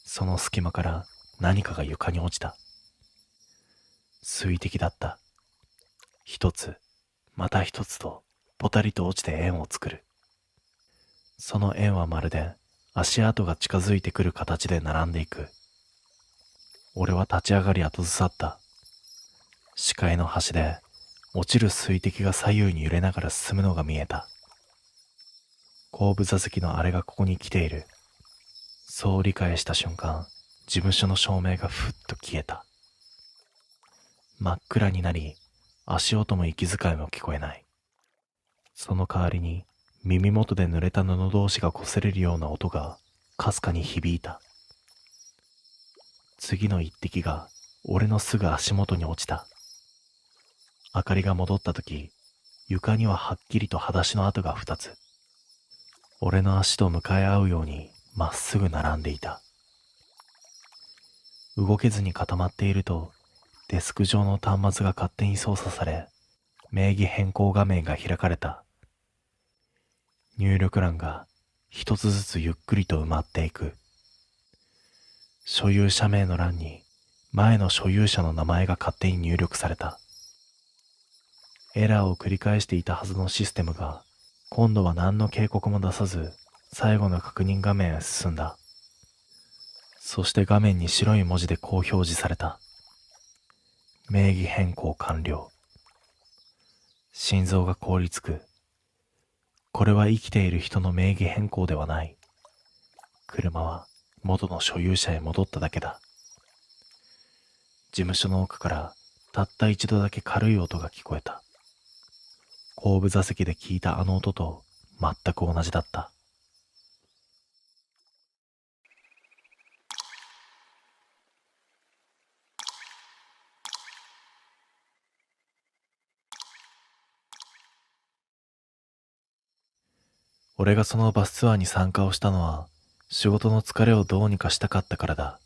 Speaker 2: その隙間から何かが床に落ちた。水滴だった。一つ、また一つと、ポタリと落ちて円を作る。その円はまるで足跡が近づいてくる形で並んでいく。俺は立ち上がり後ずさった。視界の端で落ちる水滴が左右に揺れながら進むのが見えた。後部座席のあれがここに来ている。そう理解した瞬間、事務所の照明がふっと消えた。真っ暗になり、足音も息遣いも聞こえない。その代わりに、耳元で濡れた布同士が擦れるような音がかすかに響いた。次の一滴が俺のすぐ足元に落ちた。明かりが戻った時、床にははっきりと裸足の跡が2つ。俺の足と向かい合うようにまっすぐ並んでいた。動けずに固まっていると、デスク上の端末が勝手に操作され、名義変更画面が開かれた。入力欄が一つずつゆっくりと埋まっていく。所有者名の欄に前の所有者の名前が勝手に入力された。エラーを繰り返していたはずのシステムが今度は何の警告も出さず最後の確認画面へ進んだ。そして画面に白い文字でこう表示された。名義変更完了。心臓が凍りつく。これは生きている人の名義変更ではない。車は元の所有者へ戻っただけだ。事務所の奥からたった一度だけ軽い音が聞こえた。後部座席で聞いたあの音と全く同じだった。俺がそのバスツアーに参加をしたのは仕事の疲れをどうにかしたかったからだ。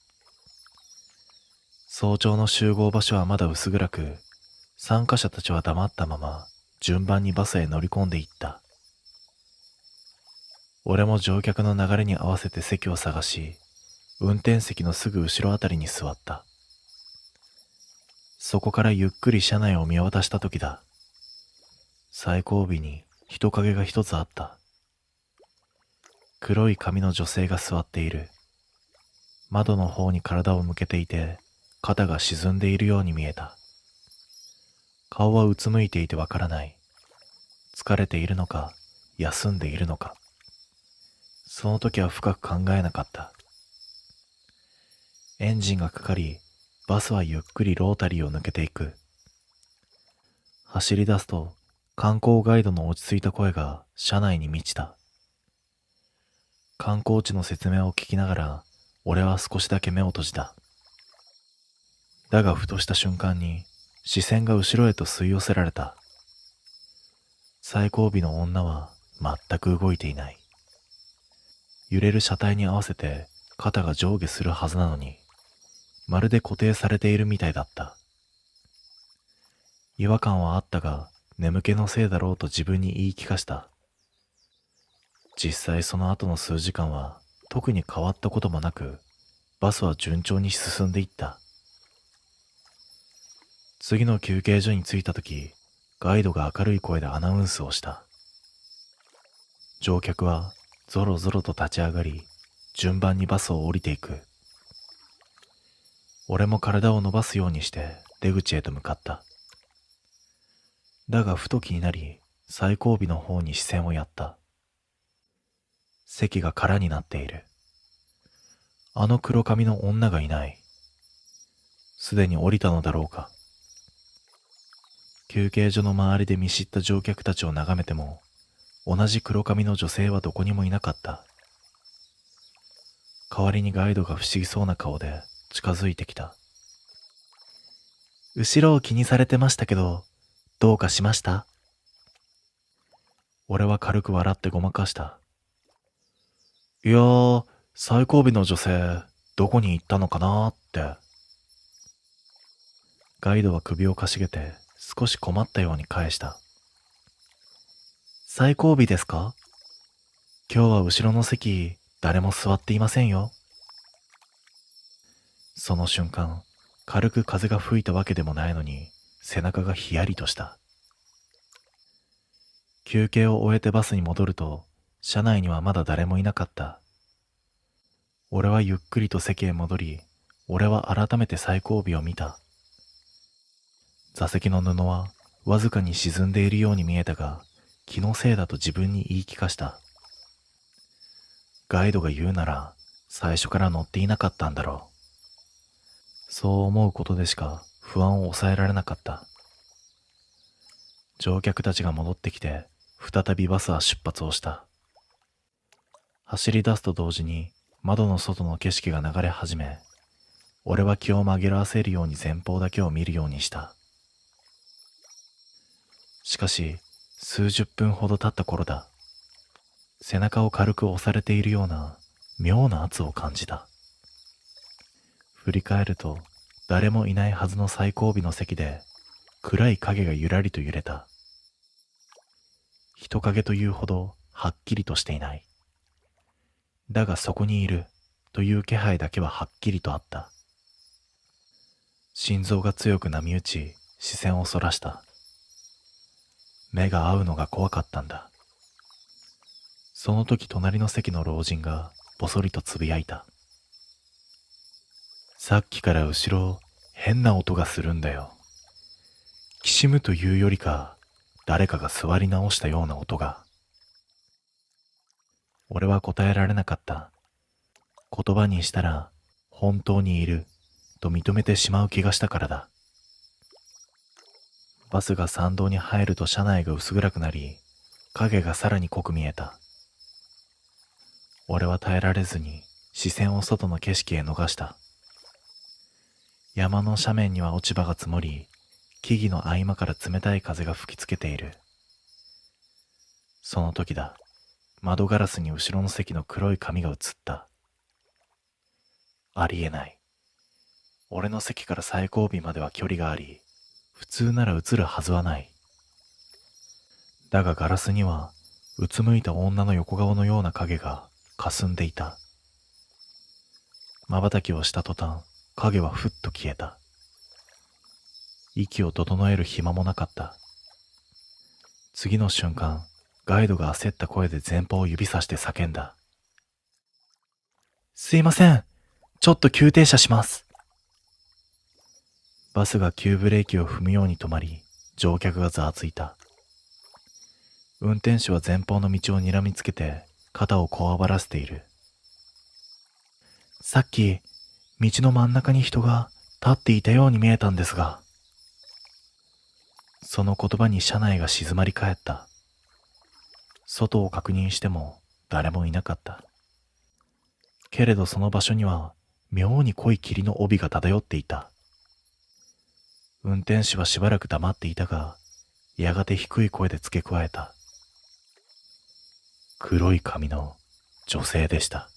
Speaker 2: 早朝の集合場所はまだ薄暗く、参加者たちは黙ったまま順番にバスへ乗り込んでいった。俺も乗客の流れに合わせて席を探し、運転席のすぐ後ろあたりに座った。そこからゆっくり車内を見渡した時だ。最後尾に人影が一つあった。黒い髪の女性が座っている。窓の方に体を向けていて、肩が沈んでいるように見えた。顔はうつむいていてわからない。疲れているのか、休んでいるのか。その時は深く考えなかった。エンジンがかかり、バスはゆっくりロータリーを抜けていく。走り出すと、観光ガイドの落ち着いた声が車内に満ちた。観光地の説明を聞きながら、俺は少しだけ目を閉じた。だがふとした瞬間に、視線が後ろへと吸い寄せられた。最後尾の女は全く動いていない。揺れる車体に合わせて肩が上下するはずなのに、まるで固定されているみたいだった。違和感はあったが、眠気のせいだろうと自分に言い聞かした。実際その後の数時間は特に変わったこともなく、バスは順調に進んでいった。次の休憩所に着いたとき、ガイドが明るい声でアナウンスをした。乗客はぞろぞろと立ち上がり、順番にバスを降りていく。俺も体を伸ばすようにして出口へと向かった。だがふと気になり、最後尾の方に視線をやった。席が空になっている。あの黒髪の女がいない。すでに降りたのだろうか。休憩所の周りで見知った乗客たちを眺めても、同じ黒髪の女性はどこにもいなかった。代わりにガイドが不思議そうな顔で近づいてきた。後ろを気にされてましたけど、どうかしました？俺は軽く笑ってごまかした。いやー、最後尾の女性、どこに行ったのかなーって。ガイドは首をかしげて少し困ったように返した。最後尾ですか？今日は後ろの席、誰も座っていませんよ。その瞬間、軽く風が吹いたわけでもないのに、背中がヒヤリとした。休憩を終えてバスに戻ると、車内にはまだ誰もいなかった。俺はゆっくりと席へ戻り、俺は改めて最後尾を見た。座席の布はわずかに沈んでいるように見えたが、気のせいだと自分に言い聞かした。ガイドが言うなら、最初から乗っていなかったんだろう。そう思うことでしか不安を抑えられなかった。乗客たちが戻ってきて、再びバスは出発をした。走り出すと同時に窓の外の景色が流れ始め、俺は気を紛らわせるように前方だけを見るようにした。しかし、数十分ほど経った頃だ。背中を軽く押されているような妙な圧を感じた。振り返ると、誰もいないはずの最後尾の席で暗い影がゆらりと揺れた。人影というほどはっきりとしていない。だがそこにいるという気配だけははっきりとあった。心臓が強く波打ち、視線をそらした。目が合うのが怖かったんだ。その時隣の席の老人がぼそりとつぶやいた。さっきから後ろ変な音がするんだよ。きしむというよりか、誰かが座り直したような音が。俺は答えられなかった。言葉にしたら本当にいると認めてしまう気がしたからだ。バスが参道に入ると車内が薄暗くなり、影がさらに濃く見えた。俺は耐えられずに視線を外の景色へ逃した。山の斜面には落ち葉が積もり、木々の合間から冷たい風が吹きつけている。その時だ。窓ガラスに後ろの席の黒い髪が映った。ありえない。俺の席から最後尾までは距離があり、普通なら映るはずはない。だがガラスには、うつむいた女の横顔のような影が霞んでいた。瞬きをした途端、影はふっと消えた。息を整える暇もなかった。次の瞬間、ガイドが焦った声で前方を指さして叫んだ。すいません。ちょっと急停車します。バスが急ブレーキを踏むように止まり、乗客がざわついた。運転手は前方の道を睨みつけて肩をこわばらせている。さっき、道の真ん中に人が立っていたように見えたんですが。その言葉に車内が静まり返った。外を確認しても誰もいなかった。けれどその場所には妙に濃い霧の帯が漂っていた。運転手はしばらく黙っていたが、やがて低い声で付け加えた。黒い髪の女性でした。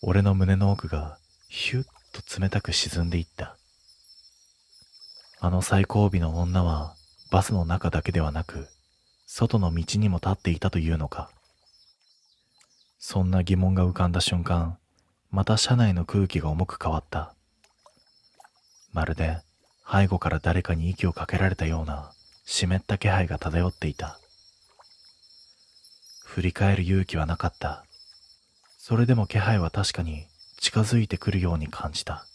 Speaker 2: 俺の胸の奥がヒュッと冷たく沈んでいった。あの最後尾の女はバスの中だけではなく、外の道にも立っていたというのか。そんな疑問が浮かんだ瞬間、また車内の空気が重く変わった。まるで背後から誰かに息をかけられたような湿った気配が漂っていた。振り返る勇気はなかった。それでも気配は確かに近づいてくるように感じた。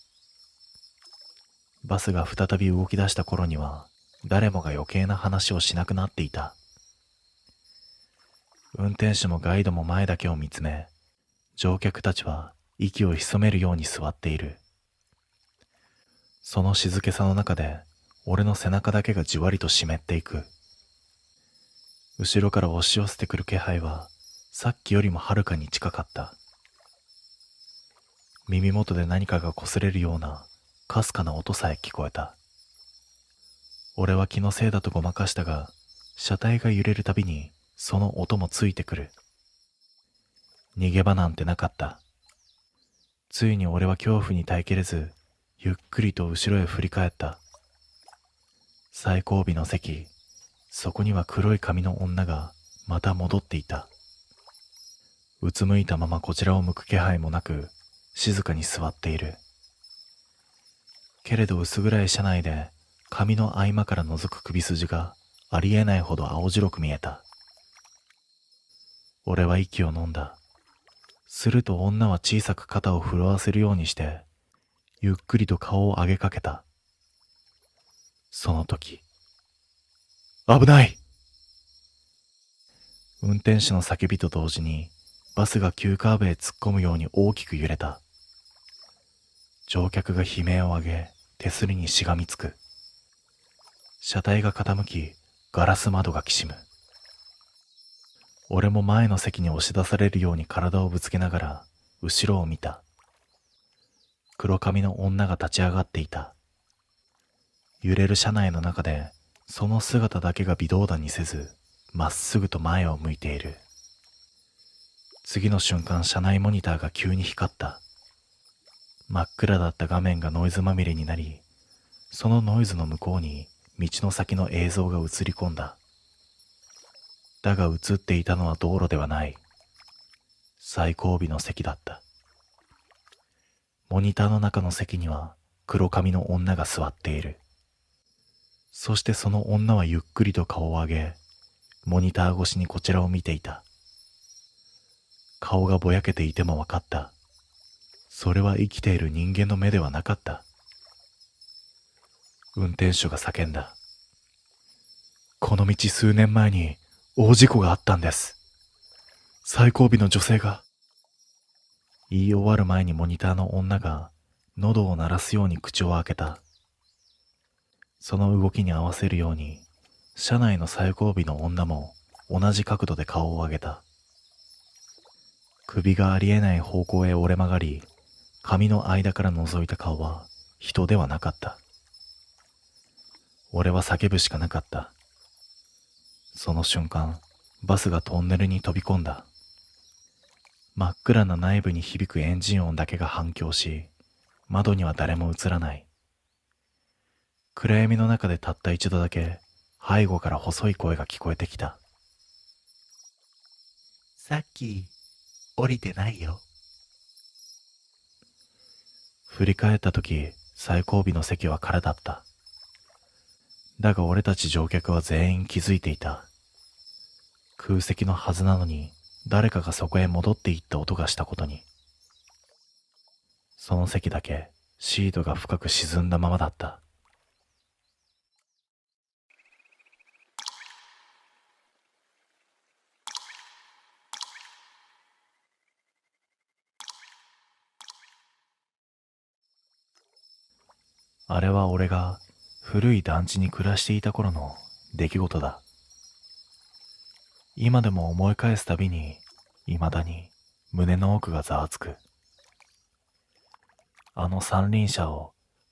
Speaker 2: バスが再び動き出した頃には、誰もが余計な話をしなくなっていた。運転手もガイドも前だけを見つめ、乗客たちは息を潜めるように座っている。その静けさの中で、俺の背中だけがじわりと湿っていく。後ろから押し寄せてくる気配は、さっきよりもはるかに近かった。耳元で何かが擦れるような、かすかな音さえ聞こえた。俺は気のせいだとごまかしたが、車体が揺れるたびに、その音もついてくる。逃げ場なんてなかった。ついに俺は恐怖に耐えきれず、ゆっくりと後ろへ振り返った。最後尾の席、そこには黒い髪の女がまた戻っていた。うつむいたままこちらを向く気配もなく、静かに座っている。けれど薄暗い車内で髪の合間から覗く首筋がありえないほど青白く見えた。俺は息を飲んだ。すると女は小さく肩を震わせるようにして、ゆっくりと顔を上げかけた。その時、危ない！運転手の叫びと同時に、バスが急カーブへ突っ込むように大きく揺れた。乗客が悲鳴を上げ、手すりにしがみつく。車体が傾き、ガラス窓がきしむ。俺も前の席に押し出されるように体をぶつけながら、後ろを見た。黒髪の女が立ち上がっていた。揺れる車内の中で、その姿だけが微動だにせず、まっすぐと前を向いている。次の瞬間、車内モニターが急に光った。真っ暗だった画面がノイズまみれになり、そのノイズの向こうに道の先の映像が映り込んだ。だが映っていたのは道路ではない。最後尾の席だった。モニターの中の席には黒髪の女が座っている。そしてその女はゆっくりと顔を上げ、モニター越しにこちらを見ていた。顔がぼやけていても分かった。それは生きている人間の目ではなかった。運転手が叫んだ。この道数年前に大事故があったんです。最後尾の女性が。言い終わる前にモニターの女が喉を鳴らすように口を開けた。その動きに合わせるように、車内の最後尾の女も同じ角度で顔を上げた。首がありえない方向へ折れ曲がり、髪の間から覗いた顔は人ではなかった。俺は叫ぶしかなかった。その瞬間、バスがトンネルに飛び込んだ。真っ暗な内部に響くエンジン音だけが反響し、窓には誰も映らない。暗闇の中でたった一度だけ背後から細い声が聞こえてきた。さっき降りてないよ。振り返った時、最後尾の席は空だった。だが俺たち乗客は全員気づいていた。空席のはずなのに、誰かがそこへ戻っていった音がしたことに。その席だけシートが深く沈んだままだった。あれは俺が古い団地に暮らしていた頃の出来事だ。今でも思い返すたびに、未だに胸の奥がざわつく。あの三輪車を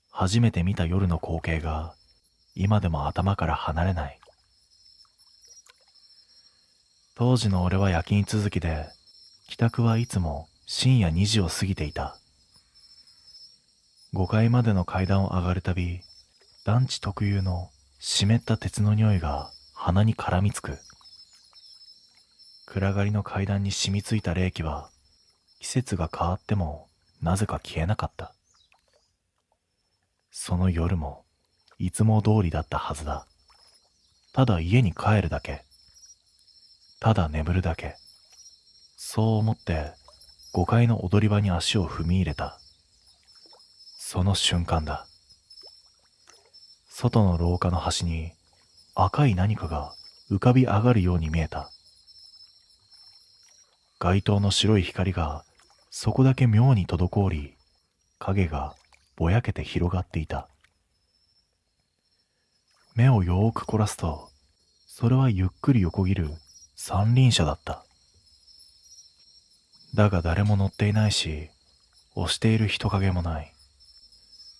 Speaker 2: 初めて見た夜の光景が今でも頭から離れない。当時の俺は夜勤続きで、帰宅はいつも深夜2時を過ぎていた。5階までの階段を上がるたび、団地特有の湿った鉄の匂いが鼻に絡みつく。暗がりの階段に染みついた冷気は、季節が変わってもなぜか消えなかった。その夜もいつも通りだったはずだ。ただ家に帰るだけ。ただ眠るだけ。そう思って5階の踊り場に足を踏み入れた。その瞬間だ。外の廊下の端に赤い何かが浮かび上がるように見えた。街灯の白い光がそこだけ妙に滞り、影がぼやけて広がっていた。目をよーく凝らすと、それはゆっくり横切る三輪車だった。だが誰も乗っていないし、押している人影もない。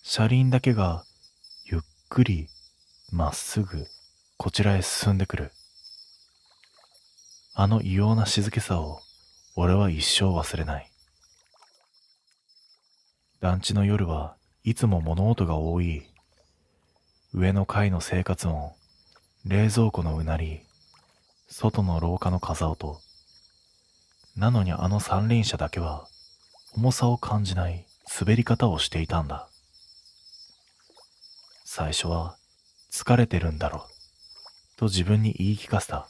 Speaker 2: 車輪だけがゆっくりまっすぐこちらへ進んでくる。あの異様な静けさを俺は一生忘れない。団地の夜はいつも物音が多い。上の階の生活音、冷蔵庫のうなり、外の廊下の風音。なのにあの三輪車だけは重さを感じない滑り方をしていたんだ。最初は疲れてるんだろうと自分に言い聞かせた。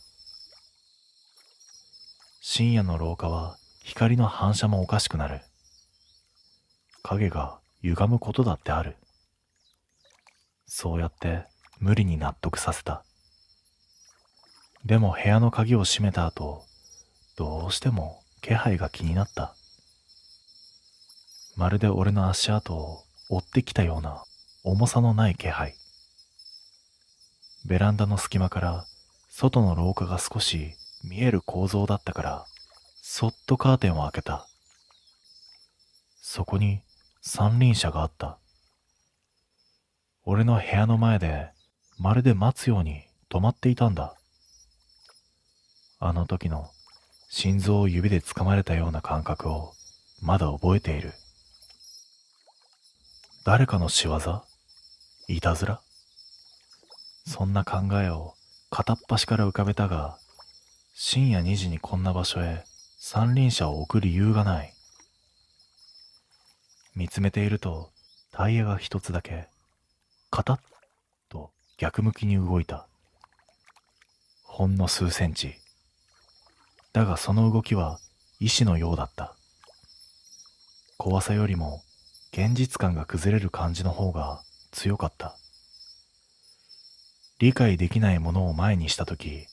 Speaker 2: 深夜の廊下は光の反射もおかしくなる。影が歪むことだってある。そうやって無理に納得させた。でも部屋の鍵を閉めた後、どうしても気配が気になった。まるで俺の足跡を追ってきたような重さのない気配。ベランダの隙間から外の廊下が少し見える構造だったから、そっとカーテンを開けた。そこに三輪車があった。俺の部屋の前でまるで待つように止まっていたんだ。あの時の心臓を指で掴まれたような感覚をまだ覚えている。誰かの仕業？いたずら？そんな考えを片っ端から浮かべたが、深夜2時にこんな場所へ三輪車を置く理由がない。見つめているとタイヤが一つだけカタッと逆向きに動いた。ほんの数センチ。だがその動きは意志のようだった。怖さよりも現実感が崩れる感じの方が強かった。理解できないものを前にしたとき、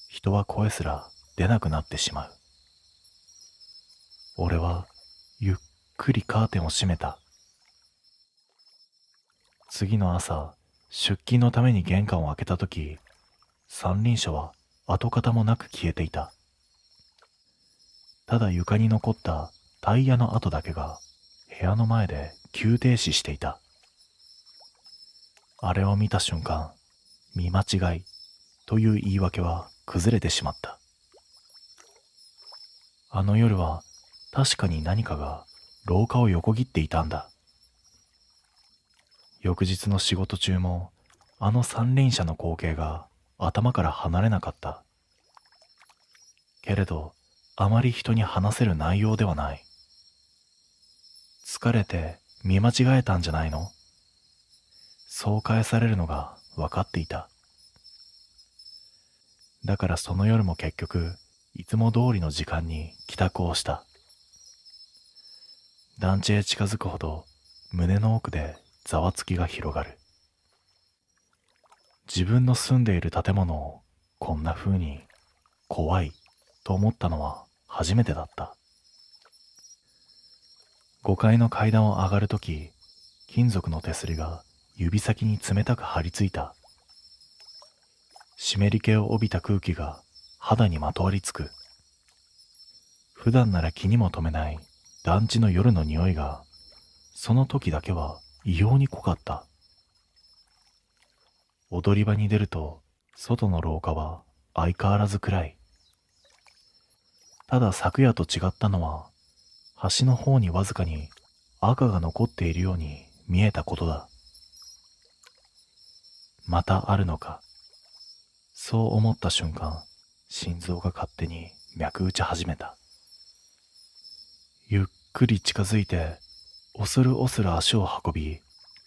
Speaker 2: 人は声すら出なくなってしまう。俺はゆっくりカーテンを閉めた。次の朝、出勤のために玄関を開けたとき、三輪車は跡形もなく消えていた。ただ床に残ったタイヤの跡だけが部屋の前で急停止していた。あれを見た瞬間、見間違いという言い訳は崩れてしまった。あの夜は確かに何かが廊下を横切っていたんだ。翌日の仕事中もあの三輪車の光景が頭から離れなかった。けれどあまり人に話せる内容ではない。疲れて見間違えたんじゃないの？そう返されるのが分かっていた。だからその夜も結局いつも通りの時間に帰宅をした。団地へ近づくほど胸の奥でざわつきが広がる。自分の住んでいる建物をこんな風に怖いと思ったのは初めてだった。5階の階段を上がるとき、金属の手すりが指先に冷たく張り付いた。湿り気を帯びた空気が肌にまとわりつく。普段なら気にも留めない団地の夜の匂いが、その時だけは異様に濃かった。踊り場に出ると、外の廊下は相変わらず暗い。ただ昨夜と違ったのは、端の方にわずかに赤が残っているように見えたことだ。またあるのか。そう思った瞬間、心臓が勝手に脈打ち始めた。ゆっくり近づいて、恐る恐る足を運び、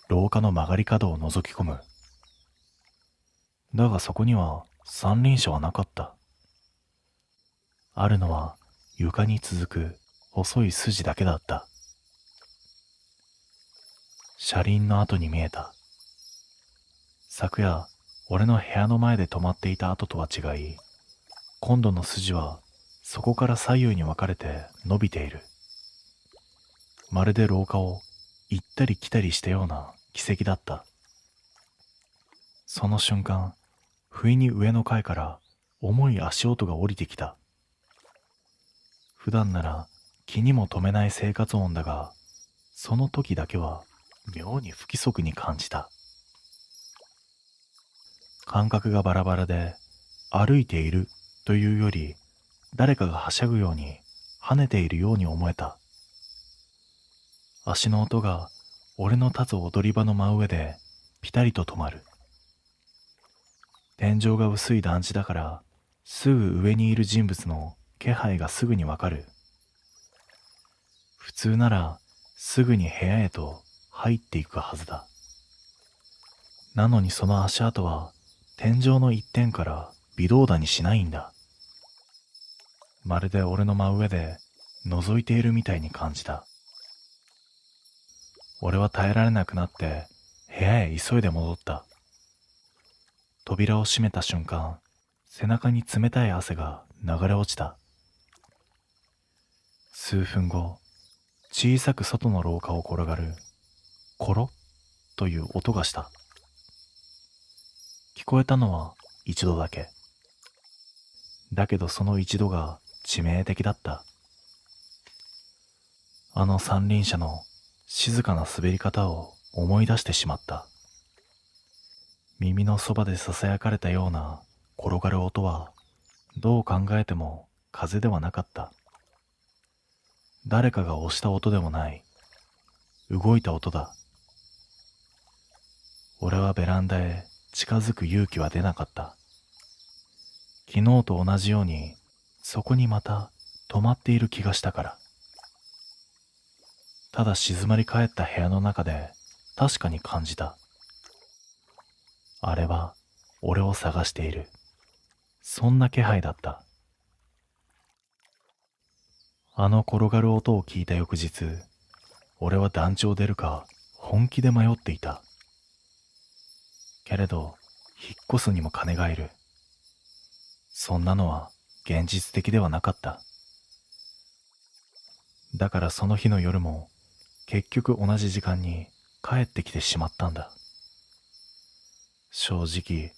Speaker 2: 廊下の曲がり角を覗き込む。だがそこには三輪車はなかった。あるのは床に続く細い筋だけだった。車輪の跡に見えた。昨夜、俺の部屋の前で止まっていた跡とは違い、今度の筋はそこから左右に分かれて伸びている。まるで廊下を行ったり来たりしたような奇跡だった。その瞬間、不意に上の階から重い足音が降りてきた。普段なら気にも留めない生活音だが、その時だけは妙に不規則に感じた。感覚がバラバラで、歩いているというより、誰かがはしゃぐように跳ねているように思えた。足の音が俺の立つ踊り場の真上でピタリと止まる。天井が薄い団地だから、すぐ上にいる人物の気配がすぐにわかる。普通ならすぐに部屋へと入っていくはずだ。なのにその足跡は天井の一点から微動だにしないんだ。まるで俺の真上で覗いているみたいに感じた。俺は耐えられなくなって部屋へ急いで戻った。扉を閉めた瞬間、背中に冷たい汗が流れ落ちた。数分後、小さく外の廊下を転がるコロッという音がした。聞こえたのは一度だけ。だけどその一度が致命的だった。あの三輪車の静かな滑り方を思い出してしまった。耳のそばで囁かれたような転がる音は、どう考えても風ではなかった。誰かが押した音でもない。動いた音だ。俺はベランダへ近づく勇気は出なかった。昨日と同じように、そこにまた止まっている気がしたから。ただ静まり返った部屋の中で確かに感じた。あれは俺を探している。そんな気配だった。あの転がる音を聞いた翌日、俺は団地を出るか本気で迷っていた。けれど、引っ越すにも金がいる。そんなのは現実的ではなかった。だからその日の夜も結局同じ時間に帰ってきてしまったんだ。正直、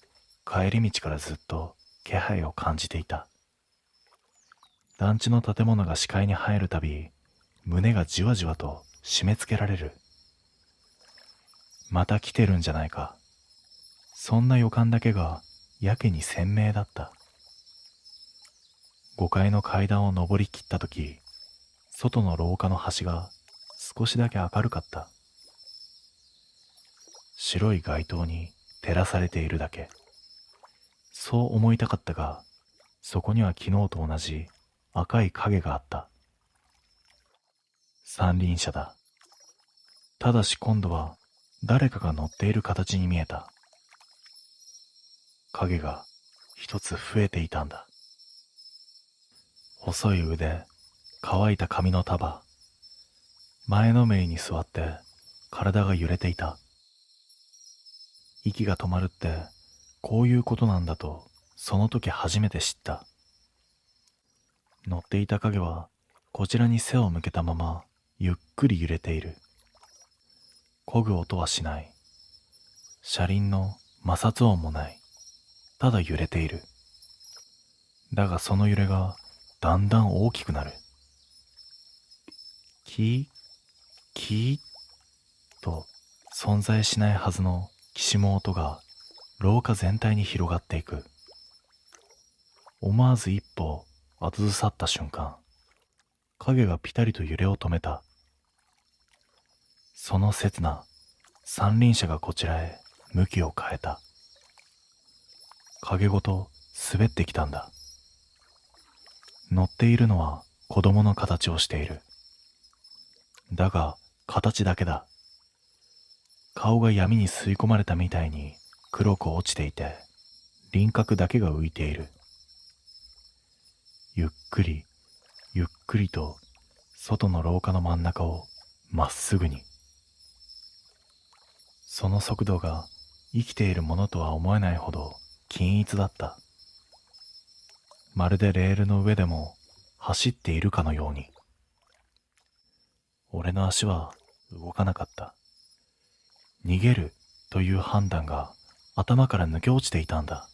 Speaker 2: 帰り道からずっと気配を感じていた。団地の建物が視界に入るたび、胸がじわじわと締め付けられる。また来てるんじゃないか。そんな予感だけがやけに鮮明だった。5階の階段を上りきったとき、外の廊下の端が少しだけ明るかった。白い街灯に照らされているだけ。そう思いたかったが、そこには昨日と同じ赤い影があった。三輪車だ。ただし今度は誰かが乗っている形に見えた。影が一つ増えていたんだ。細い腕、乾いた髪の束。前のめりに座って体が揺れていた。息が止まるってこういうことなんだとその時初めて知った。乗っていた影はこちらに背を向けたままゆっくり揺れている。漕ぐ音はしない。車輪の摩擦音もない。ただ揺れている。だがその揺れがだんだん大きくなる。キー、キーと存在しないはずのきしむ音が廊下全体に広がっていく。思わず一歩後ずさった瞬間、影がピタリと揺れを止めた。その刹那、三輪車がこちらへ向きを変えた。影ごと滑ってきたんだ。乗っているのは子供の形をしている。だが形だけだ。顔が闇に吸い込まれたみたいに黒く落ちていて、輪郭だけが浮いている。ゆっくりゆっくりと外の廊下の真ん中をまっすぐに。その速度が生きているものとは思えないほど均一だった。まるでレールの上でも走っているかのように。俺の足は動かなかった。逃げるという判断が頭から抜け落ちていたんだ。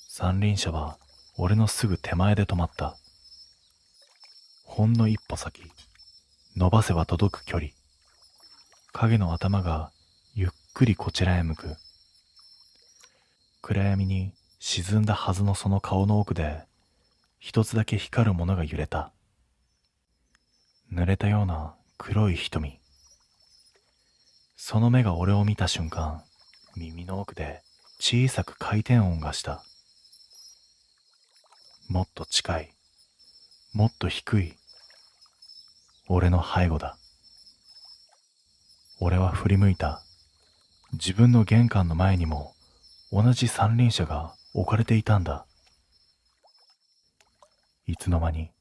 Speaker 2: 三輪車は俺のすぐ手前で止まった。ほんの一歩先、伸ばせば届く距離。影の頭がゆっくりこちらへ向く。暗闇に沈んだはずのその顔の奥で、一つだけ光るものが揺れた。濡れたような黒い瞳。その目が俺を見た瞬間、耳の奥で小さく回転音がした。もっと近い、もっと低い。俺の背後だ。俺は振り向いた。自分の玄関の前にも同じ三輪車が置かれていたんだ。いつの間に、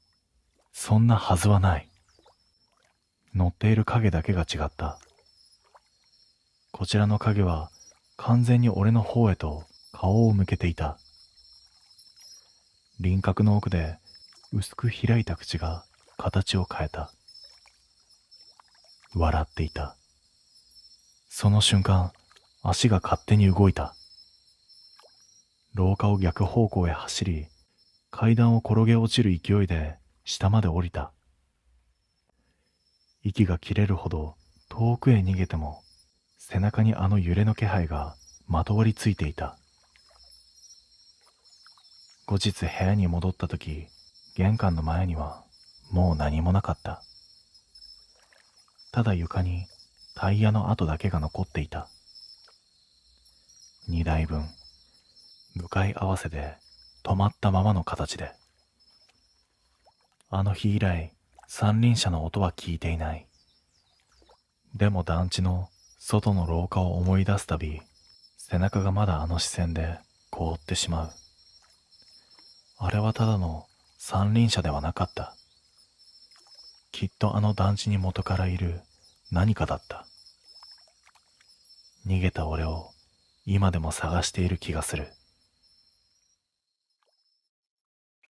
Speaker 2: そんなはずはない。乗っている影だけが違った。こちらの影は完全に俺の方へと顔を向けていた。輪郭の奥で薄く開いた口が形を変えた。笑っていた。その瞬間、足が勝手に動いた。廊下を逆方向へ走り、階段を転げ落ちる勢いで下まで降りた。息が切れるほど遠くへ逃げても、背中にあの揺れの気配がまとわりついていた。後日部屋に戻った時、玄関の前にはもう何もなかった。ただ床にタイヤの跡だけが残っていた。2台分、向かい合わせで止まったままの形で。あの日以来、三輪車の音は聞いていない。でも団地の外の廊下を思い出すたび、背中がまだあの視線で凍ってしまう。あれはただの三輪車ではなかった。きっとあの団地に元からいる何かだった。逃げた俺を今でも探している気がする。